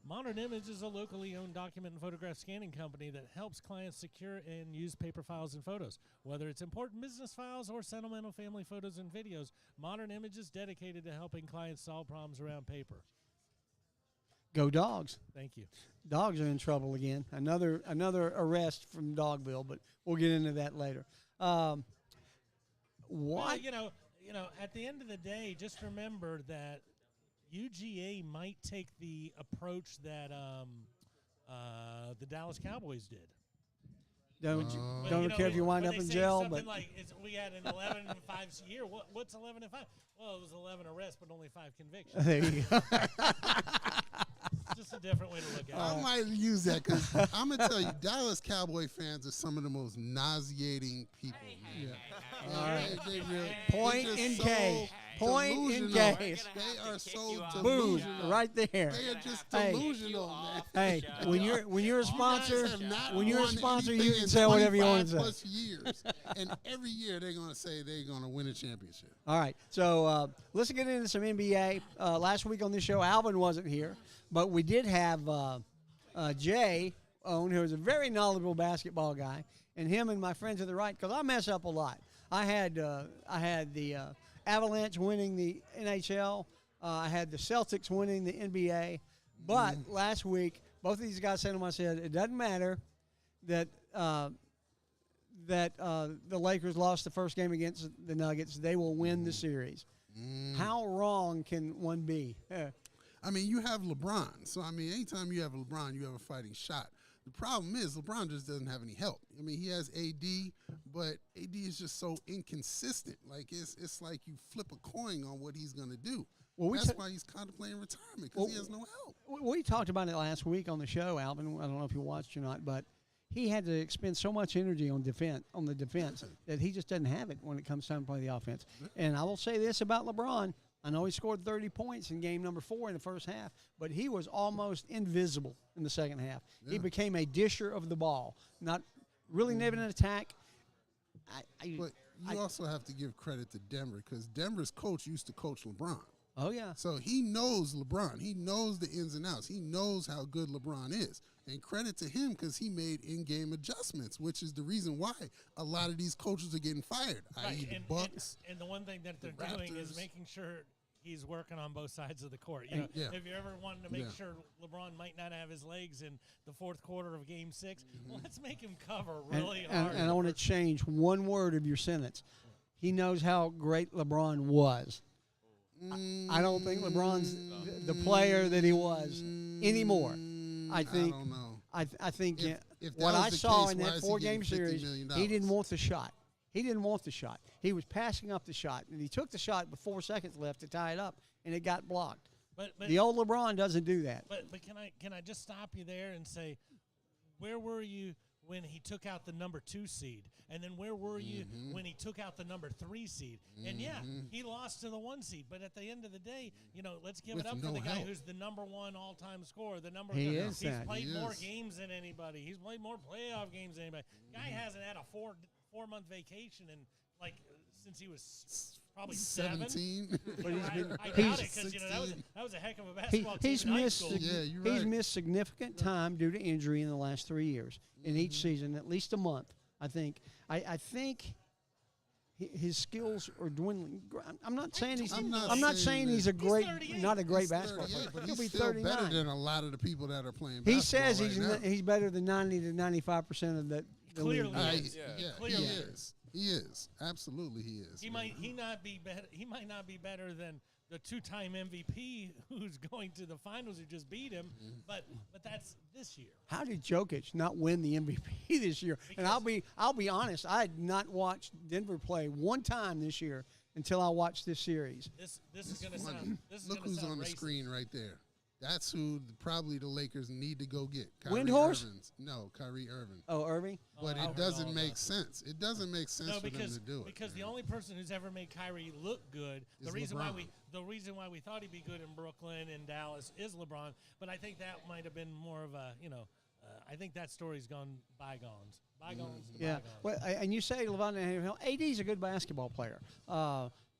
Modern Image is a locally owned document and photograph scanning company that helps clients secure and use paper files and photos. Whether it's important business files or sentimental family photos and videos, Modern Image is dedicated to helping clients solve problems around paper. Go Dogs! Thank you. Dogs are in trouble again. Another arrest from Dogville, but we'll get into that later. Well, What? you know, at the end of the day, just remember that UGA might take the approach that the Dallas Cowboys did. Don't But, don't you know, care if you wind when up they in say jail, something but like we had an 11-5 year. What's 11-5? Well, it was 11 arrests, but only 5 convictions. there you go. Just a different way to look at it. I might use that because I'm gonna tell you, Dallas Cowboy fans are some of the most nauseating people. All right. They really, Point they're just in so K. Point in delusional. K. They are so Boom! delusional. Right there. They are just Hey. delusional, man. Hey, when you're a sponsor, Have not when you're a won sponsor, you anything can in say whatever you want to 25 say. plus years, and every year they're gonna say they're gonna win a championship. All right, so let's get into some NBA. Last week on this show, Alvin wasn't here, but we did have Jay on, who is a very knowledgeable basketball guy, and him and my friend to the right, because I mess up a lot. I had the Avalanche winning the NHL. I had the Celtics winning the NBA. But last week, both of these guys said to me, I said, it doesn't matter that the Lakers lost the first game against the Nuggets. They will win the series. How wrong can one be? I mean, you have LeBron, so I mean, anytime you have LeBron, you have a fighting shot. The problem is LeBron just doesn't have any help. I mean, he has AD, but AD is just so inconsistent. Like it's like you flip a coin on what he's gonna do. Well, That's why he's contemplating retirement because he has no help. We talked about it last week on the show, Alvin. I don't know if you watched or not, but he had to expend so much energy on the defense that he just doesn't have it when it comes time to play the offense. And I will say this about LeBron. I know he scored 30 points in game number 4 in the first half, but he was almost invisible in the second half. Yeah. He became a disher of the ball, not really never an attack. But you also have to give credit to Denver because Denver's coach used to coach LeBron. Oh, yeah. So he knows LeBron. He knows the ins and outs. He knows how good LeBron is. And credit to him because he made in-game adjustments, which is the reason why a lot of these coaches are getting fired, i.e. the Bucks. And the one thing that they're doing is Raptors. making sure he's working on both sides of the court. You know, Yeah. if you ever wanted to make Yeah. sure LeBron might not have his legs in the fourth quarter of Game 6, well, let's make him cover And, really and, hard. and I want to change one word of your sentence. He knows how great LeBron was. I don't think LeBron's the player that he was anymore. I think. I don't know. I think If that what was I the saw case, in why that is he 4-game getting $50 series, million? he didn't want the shot. He didn't want the shot. He was passing up the shot, and he took the shot with 4 seconds left to tie it up, and it got blocked. but The old LeBron doesn't do that. But can I just stop you there and say, where were you when he took out the number 2 seed, and then where were you when he took out the number 3 seed? And yeah, he lost to the 1 seed, but at the end of the day, you know, let's give With it up no for the guy help. who's the number 1 all-time scorer. The number He he's is that. played He more is. games than anybody. He's played more playoff games than anybody. Guy hasn't had a 4-month vacation in like since he was probably 17. But he's been, I doubt he's, it because you know that was a heck of a he, basketball team he's in high missed school. Yeah, you're he's right. missed significant time due to injury in the last 3 years. In each season, at least a month, I think. I think his skills are dwindling. I'm not saying he's. I'm I'm not not saying saying he's a He's great, 38. not a great He's basketball 38, player. but He'll he's be still 39. better than a lot of the people that are playing He basketball says right now. he's better than 90 to 95% of the Clearly league. is. Yeah. Clearly he is. is. He is. Absolutely, he is. He might not be better. He might not be better than the 2-time MVP who's going to the finals who just beat him. But that's this year. How did Jokic not win the MVP this year? And I'll be honest, I had not watched Denver play one time this year until I watched this series. This is going to Funny. sound. This is Look gonna who's sound on the racist. screen right there. That's who probably the Lakers need to go get. Kyrie Windhorse? Irving's. No, Kyrie Irving. Oh, Irving? But I it don't doesn't know make about sense. It doesn't make sense No, for them because to do it. because the man. only person who's ever made Kyrie look good, Is the reason why LeBron. we thought he'd be good in Brooklyn and Dallas is LeBron. But I think that might have been more of a I think that story's gone bygones. Bygones. to Yeah. bygones. Well, and you say LeBron Hill, AD's a good basketball player.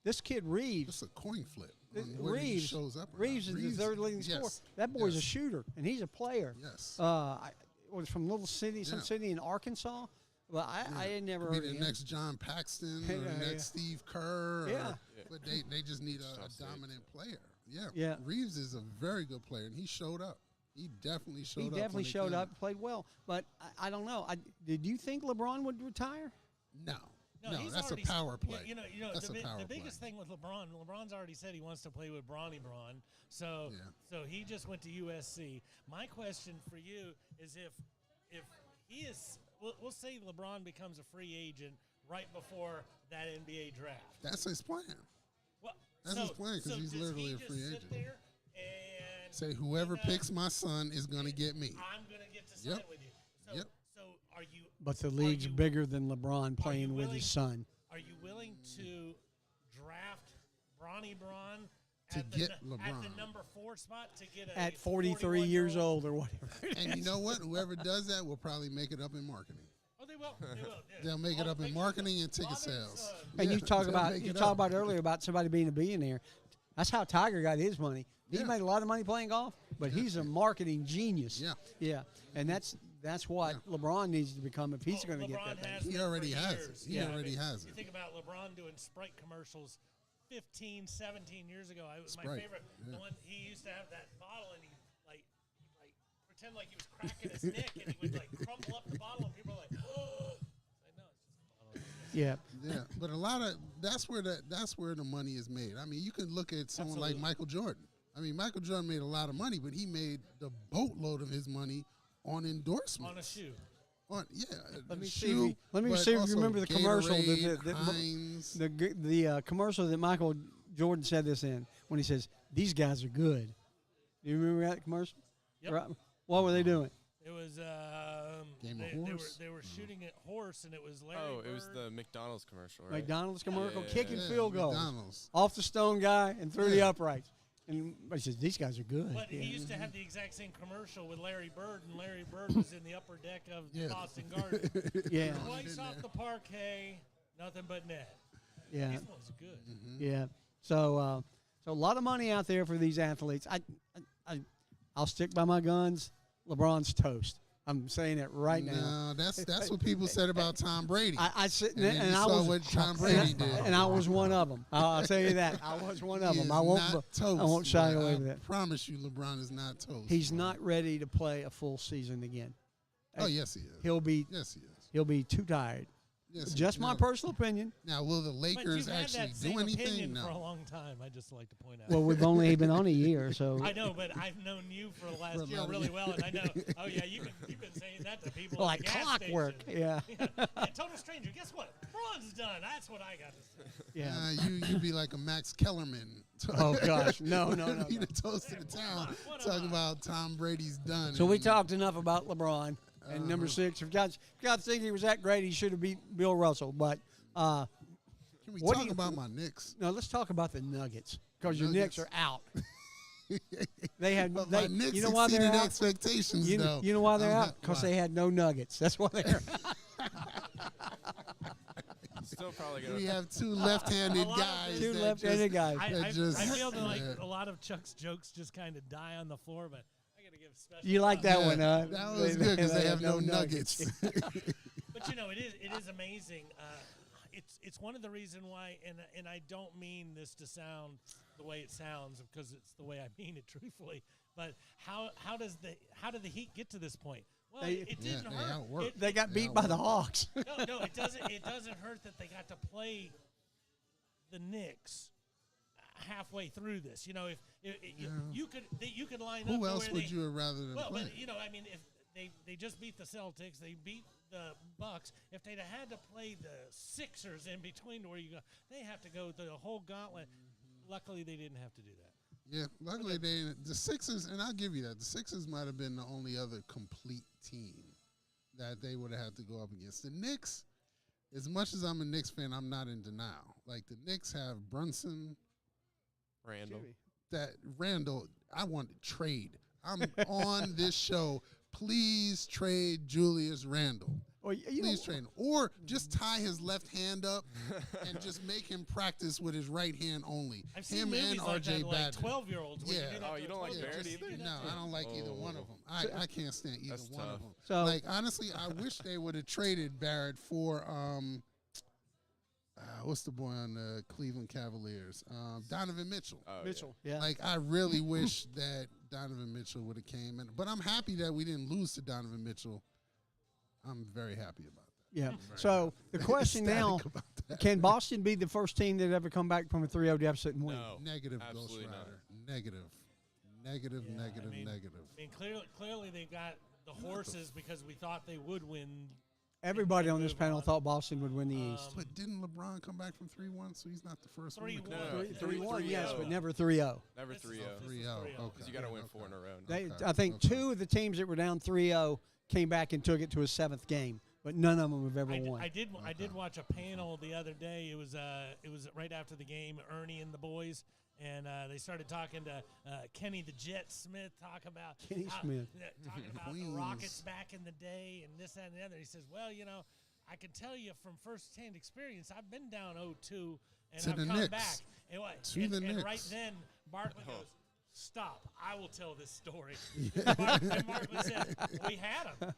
This kid Reeves, It's a coin flip. on whether he Reeves, shows up or Reeves not. is the third leading scorer. yes, That boy's a yes, shooter, and he's a player. Yes. Was from little city, some Yeah. city in Arkansas. But I had never Could heard be of the him. next John Paxton Yeah, or the yeah. next Steve Kerr. Or, Yeah. But they just need a Tough stage. dominant player. Yeah. Yeah. Reeves is a very good player, and he showed up. He definitely showed He up. definitely when it showed came. up, played well. But I don't know. Did you think LeBron would retire? No. No, No, he's that's a already power play. You know, That's the, a power the biggest play. thing with LeBron's already said he wants to play with Bronny Bron. So Yeah. so he just went to USC. My question for you is if he is, we'll say LeBron becomes a free agent right before that NBA draft. That's his plan. Well, That's so, his plan, 'cause so he's does literally he a just free sit agent. there and Say whoever you know, picks my son is going to get me. I'm gonna get to sign Yep. with you. So Yep. so are you? But the are league's you- bigger than LeBron playing with willing- his son. Are you willing to draft Bronny Braun To at get at the LeBron. number 4 spot to get a At 43 years old or whatever. And you know what? Whoever does that will probably make it up in marketing. Oh, they will. They will. Yeah. They'll make it Oh, up in make- marketing and ticket father, sales. son. And Yeah, you talk they'll about make you it talked up. about earlier about somebody being a billionaire. That's how Tiger got his money. He Yeah. made a lot of money playing golf, but he's a marketing genius. Yeah. Yeah. And that's what LeBron needs to become if he's going to get LeBron that thing. has He been already for has it. years. He Yeah, already but has You it. think about LeBron doing Sprite commercials 15, 17 years ago. My Sprite, favorite, yeah. the one he used to have that bottle and he like pretend like he was cracking his neck and he would like crumple up the bottle and people are like, oh. I know, it's just a bottle. Yeah. Yeah, but a lot of that's where the money is made. I mean, you can look at someone like Absolutely. Michael Jordan. I mean, Michael Jordan made a lot of money, but he made the boatload of his money on endorsements. On a shoe. Let me shoe, see. Let me but see if you also remember the commercial. Gatorade, Heinz. The commercial that Michael Jordan said this in when he says, "These guys are good." Do you remember that commercial? Yep. Right. What were they doing? It was Game of they were Horse? they were shooting at horse, and it was Larry. Oh, it was Bird. the McDonald's commercial, right? McDonald's commercial, Yeah. kicking Yeah, field goals McDonald's. off the stone guy and through the Yeah. uprights. And he says, these guys are good. But Yeah. he used to have the exact same commercial with Larry Bird, and Larry Bird was in the upper deck of Yeah. Boston Garden. Yeah. Twice off the parquet, nothing but net. Yeah. These ones are good. Yeah. So a lot of money out there for these athletes. I'll stick by my guns. LeBron's toast. I'm saying it right now. No, that's what people said about Tom Brady. I sit And then and you I saw was what Tom Brady did. and I was one of them. I'll tell you that. I was one of He them. is I won't. not toast, I won't shy man. away I with that. promise you, LeBron is not toast. He's man. not ready to play a full season again. Oh yes, he is. He'll be Yes, he is. he'll be too tired. Yes, he Just is. my Now- personal opinion. Now, will the But Lakers you've had actually that same do anything? opinion for a No. long time. I just like to point out. Well, we've only been on a year, so I know, but I've known you for the For last a year lot of really years. well, and I know. Oh yeah, you've been saying that to people like at the gas clockwork. station. Yeah. Yeah, total stranger. Guess what? Bron's done. That's what I got to say. Yeah. You'd be like a Max Kellerman. Oh gosh, no. Be the toast of the town, What am talking I? about Tom Brady's done. So we and- talked enough about LeBron and number 6. If God thinks he was that great, he should have beat Bill Russell. But Can we what do talk you- about my Knicks? no, let's talk about the Nuggets because your Nuggets. Knicks are out. They had. But They, my Knicks you know why they're exceeded out? expectations, though. You know why they're I'm out? not- Because why? they had no Nuggets. That's why they're. Still probably We gonna. have two left-handed A lot of guys. Two that left-handed just- guys. I, That I, just- I feel that like yeah. a lot of Chuck's jokes just kind of die on the floor, but I got to give special. You like props. that one, huh? That was good because they have no nuggets. But you know, it is amazing. It's one of the reason why, and I don't mean this to sound the way it sounds because it's the way I mean it truthfully. But how did the Heat get to this point? Well, They- it didn't Yeah, they hurt. outworked. They got They beat by the outworked. Hawks. No, it doesn't. It doesn't hurt that they got to play the Knicks halfway through this. You know, if you could line up. Who to else where would they, you have rather than Well, play? but you know, I mean, if they just beat the Celtics, they beat the Bucks. If they'd have had to play the Sixers in between to where you go, they have to go the whole gauntlet. Luckily, they didn't have to do that. Yeah, luckily the Sixers, and I'll give you that. The Sixers might have been the only other complete team that they would have had to go up against. The Knicks, as much as I'm a Knicks fan, I'm not in denial. Like the Knicks have Brunson, Randall. that Randall. I want to trade. I'm on this show. Please trade Julius Randle. Well, you know, Please trade him. Or just tie his left hand up and just make him practice with his right hand only. I've seen Him movies and like that, RJ like Badger. 12-year-olds. Yeah. Oh, you don't like Barrett either? No, I don't like either one of them. I can't stand either That's one of tough. them. So- like honestly, I wish they would have traded Barrett for what's the boy on the Cleveland Cavaliers? Donovan Mitchell. Oh, Mitchell. Yeah. Like I really wish that Donovan Mitchell would have came in, but I'm happy that we didn't lose to Donovan Mitchell. I'm very happy about that. Yeah. So the question Ecstatic now: about that. can Boston be the first team that ever come back from a 3-0 deficit and win? No. Negative, Ghost absolutely not. Rider. Negative. Negative, Yeah, negative, I mean, negative. I mean, clearly they've got the horses because we thought they would win. Everybody on this move panel on. thought Boston would win the East. But didn't LeBron come back from 3-1, so he's not the first one? to 3-1. come No, back? 3-1, yes, 3-0. but never 3-0. Never This is 3-0. a- 3-0. 3-0. Okay. Because you got to win Okay. 4 in a row. They, Okay, I think okay. two of the teams that were down 3-0 came back and took it to a 7th game, but none of them have ever won. I did watch a panel the other day. It was right after the game. Ernie and the boys, and they started talking to Kenny the Jet Smith. Talking about Kenny Smith. talking about the Queens. Rockets back in the day and this, that, and the other. He says, "Well, you know, I can tell you from first-hand experience. I've been down 0-2, and To I've the come Knicks. back. And, To the and right Knicks. then, Barkley goes." Stop! I will tell this story. And Barkley said, "We had them.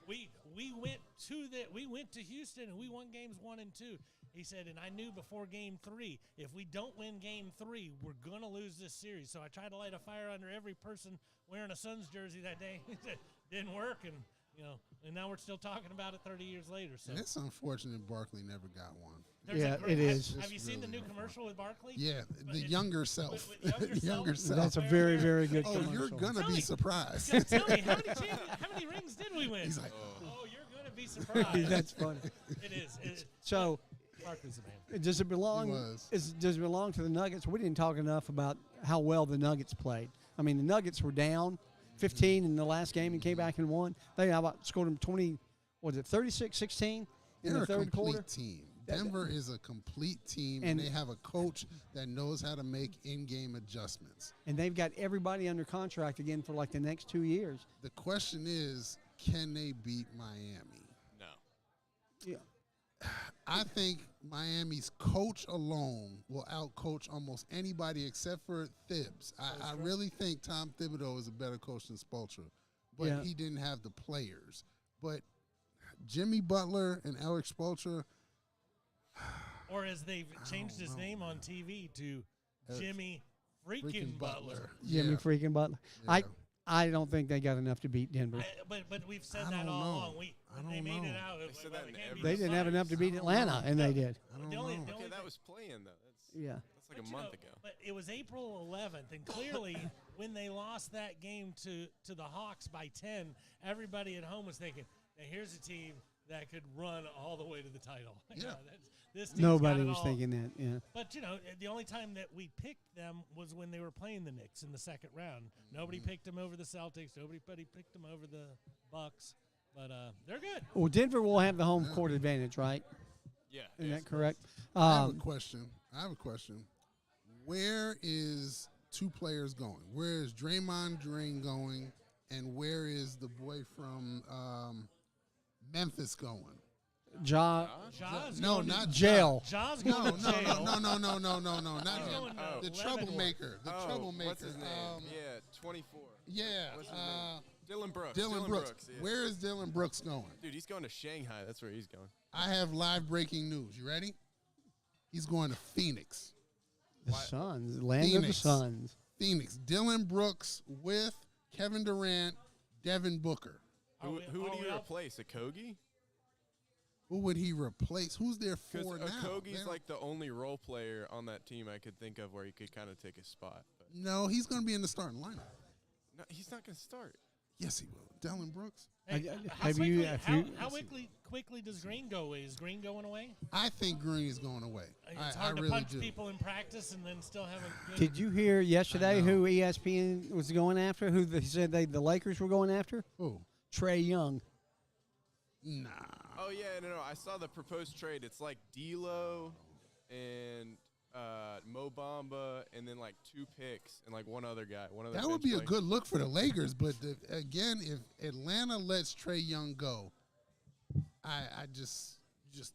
We went to Houston and we won games 1 and 2." He said, "And I knew before game 3, if we don't win game 3, we're gonna lose this series. So I tried to light a fire under every person wearing a Suns jersey that day. He said, didn't work, and and now we're still talking about it 30 years later. So And it's unfortunate Barkley never got one. there's Yeah, a it is. Have you It's seen the really new commercial with Barkley? Yeah, the It- younger self. with younger The younger self? self. That's a very, very good Oh, commercial. you're going to Tell be me. surprised. Tell me, how many rings did we win? He's like, oh, you're gonna be surprised. That's funny. It is. So Barkley's the man. does it belong? He was. Does it belong to the Nuggets? We didn't talk enough about how well the Nuggets played. I mean, the Nuggets were down, 15 in the last game and came back and won. They scored them 20, 36-16 in They're the a third complete quarter. team. Denver is a complete team, and they have a coach that knows how to make in-game adjustments. And they've got everybody under contract again for like the next 2 years. The question is, can they beat Miami? No. Yeah. I think Miami's coach alone will outcoach almost anybody except for Thibs. I really think Tom Thibodeau is a better coach than Spoelstra, but Yeah. he didn't have the players. But Jimmy Butler and Eric Spoelstra, Or as they've changed his name on TV to Jimmy freaking Butler. Jimmy Yeah. freaking Butler. Yeah. I don't think they got enough to beat Denver. But we've said I that don't all know. along. I They don't made it know. out. They said that in every- They didn't have enough to beat I don't Atlanta, know. and they did. I don't The only- know. the Okay, only that thing- was playing though. That's Yeah. like a But, month ago. But it was April 11th, and clearly when they lost that game to the Hawks by 10, everybody at home was thinking, now here's a team that could run all the way to the title. Yeah. This team's Nobody got it was all. thinking that. Yeah. But, the only time that we picked them was when they were playing the Knicks in the second round. Nobody picked them over the Celtics. Nobody picked them over the Bucks. But they're good. Well, Denver will have the home court advantage, right? Yeah. Isn't that correct? I have a question. Where is two players going? Where is Draymond Green going? And where is the boy from Memphis going? Ja, Ja's No, going to- not jail. Ja's No, going no, to no, jail. no, no, no, no, no, no, He's not him. going to Oh. The Leavenworth. troublemaker. The Oh, troublemaker. what's his name? Yeah, 24. Yeah. What's his name? Dylan Brooks. Dylan Brooks. Yeah. Where is Dylan Brooks going? Dude, he's going to Shanghai. That's where he's going. I have live breaking news. You ready? He's going to Phoenix. The Suns, land of the Phoenix. Suns. Phoenix. Dylan Brooks with Kevin Durant, Devin Booker. Are we- Who would are he we up? replace? Akogi? Who would he replace? Who's there Because for now? They Okogie's don't- like the only role player on that team I could think of where he could kind of take his spot. But No, he's going to be in the starting lineup. no, he's not going to start. Yes, he will. Dylan Brooks. Hey, Have how you- quickly, have how, you- how quickly does Green go away? Is Green going away? I think Green is going away. It's I hard to really punch do. people in practice and then still have a good. Did you hear yesterday I know. who ESPN was going after? Who they said the Lakers were going after? Who? Trey Young. Nah. Oh, yeah, no. I saw the proposed trade. It's like D'Lo and Mo Bamba and then like 2 picks and like one other guy. That would be a good look for the Lakers, but again, if Atlanta lets Trey Young go, I just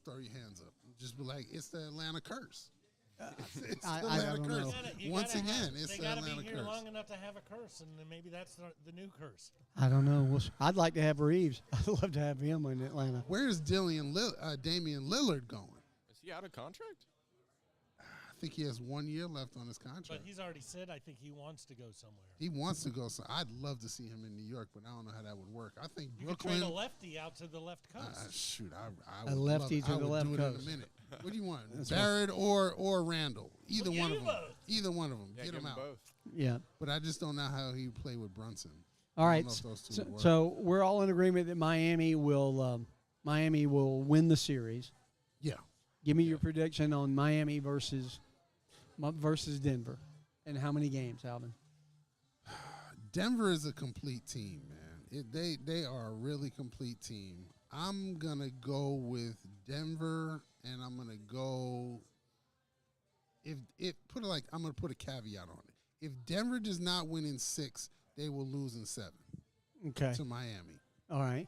throw your hands up. Just be like, it's the Atlanta curse. It's the I Atlanta don't curse. know. Once again, it's they the gotta Atlanta be here curse. long enough to have a curse, and then maybe that's the new curse. I don't know. I'd like to have Reeves. I'd love to have him in Atlanta. Where's Damian Lillard going? Is he out of contract? I think he has 1 year left on his contract. But he's already said I think he wants to go somewhere. He wants to go. So I'd love to see him in New York, but I don't know how that would work. I think You could Brooklyn. trade a lefty out to the left coast. Shoot, I A would lefty love it. to I the would left do coast. it in a minute. What do you want? Barrett or Randall? Either We'll one get of you them. both. Either one of them. Yeah, Get give them him out. both. Yeah. But I just don't know how he would play with Brunson. All I right. don't know if those two So, would work. so we're all in agreement that Miami will win the series. Yeah. Give me your prediction on Miami versus Denver, and how many games, Alvin? Denver is a complete team, man. They are a really complete team. I'm gonna go with Denver, and I'm gonna go. I'm gonna put a caveat on it. If Denver does not win in 6, they will lose in 7 Okay. to Miami. All right.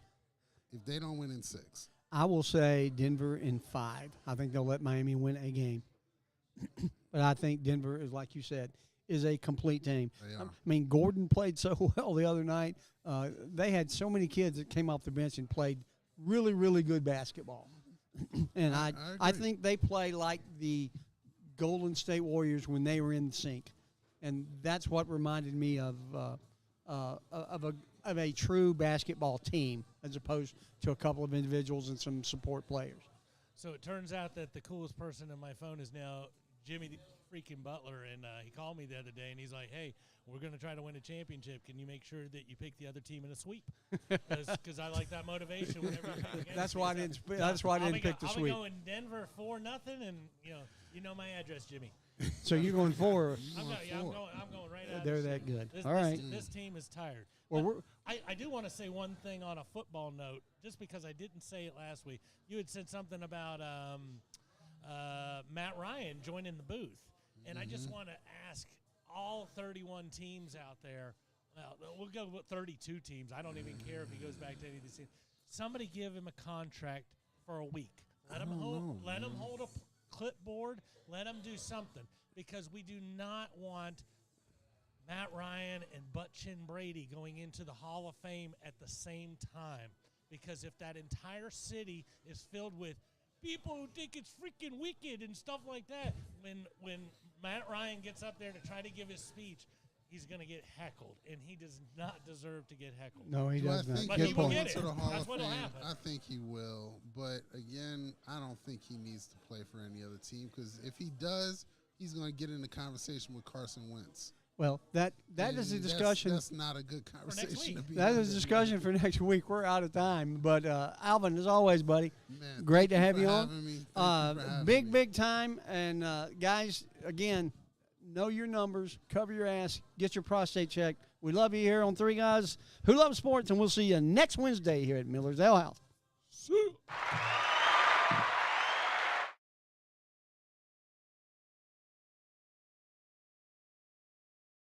If they don't win in 6, I will say Denver in 5. I think they'll let Miami win a game. But I think Denver is, like you said, is a complete team. They I are. mean, Gordon played so well the other night. They had so many kids that came off the bench and played really, really good basketball. And I agree. think they play like the Golden State Warriors when they were in sync. And that's what reminded me of a true basketball team as opposed to a couple of individuals and some support players. So it turns out that the coolest person in my phone is now Jimmy the freaking Butler, and he called me the other day, and he's like, "Hey, we're going to try to win a championship. Can you make sure that you pick the other team in a sweep?" Because I like that motivation. Whenever you come against That's me. why I So didn't. That's why I I'll didn't be pick the I'll sweep. be going Denver 4-0, and you know my address, Jimmy. So you're going 4. I'm going going, four. I'm going right out. They're of the that chute. good. This, All this- right. This team is tired. Well, But we're I do want to say one thing on a football note, just because I didn't say it last week. You had said something about Matt Ryan joining the booth. And I just want to ask all 31 teams out there, well, we'll go with 32 teams. I don't even care if he goes back to any of these teams. Somebody give him a contract for a week. Let him hold a clipboard. Let him do something, because we do not want Matt Ryan and Butt Chin Brady going into the Hall of Fame at the same time. Because if that entire city is filled with people who think it's freaking wicked and stuff like that, when Matt Ryan gets up there to try to give his speech, he's going to get heckled, and he does not deserve to get heckled. no, he Do I does not. think But Good he he'll will point. get go it. to the Hall That's of what'll Fame? happen. I think he will, but again, I don't think he needs to play for any other team, because if he does, he's going to get in the conversation with Carson Wentz. Well, that And is a discussion. That's not a good conversation to week. be. That is having. a discussion for next week. We're out of time. But Alvin, as always, buddy, Man, great thank to have for you on. having me. Thank you for having Big, me. big time. And guys, again, know your numbers, cover your ass, get your prostate checked. We love you here on Three Guys Who Love Sports, and we'll see you next Wednesday here at Miller's Ale House. See ya.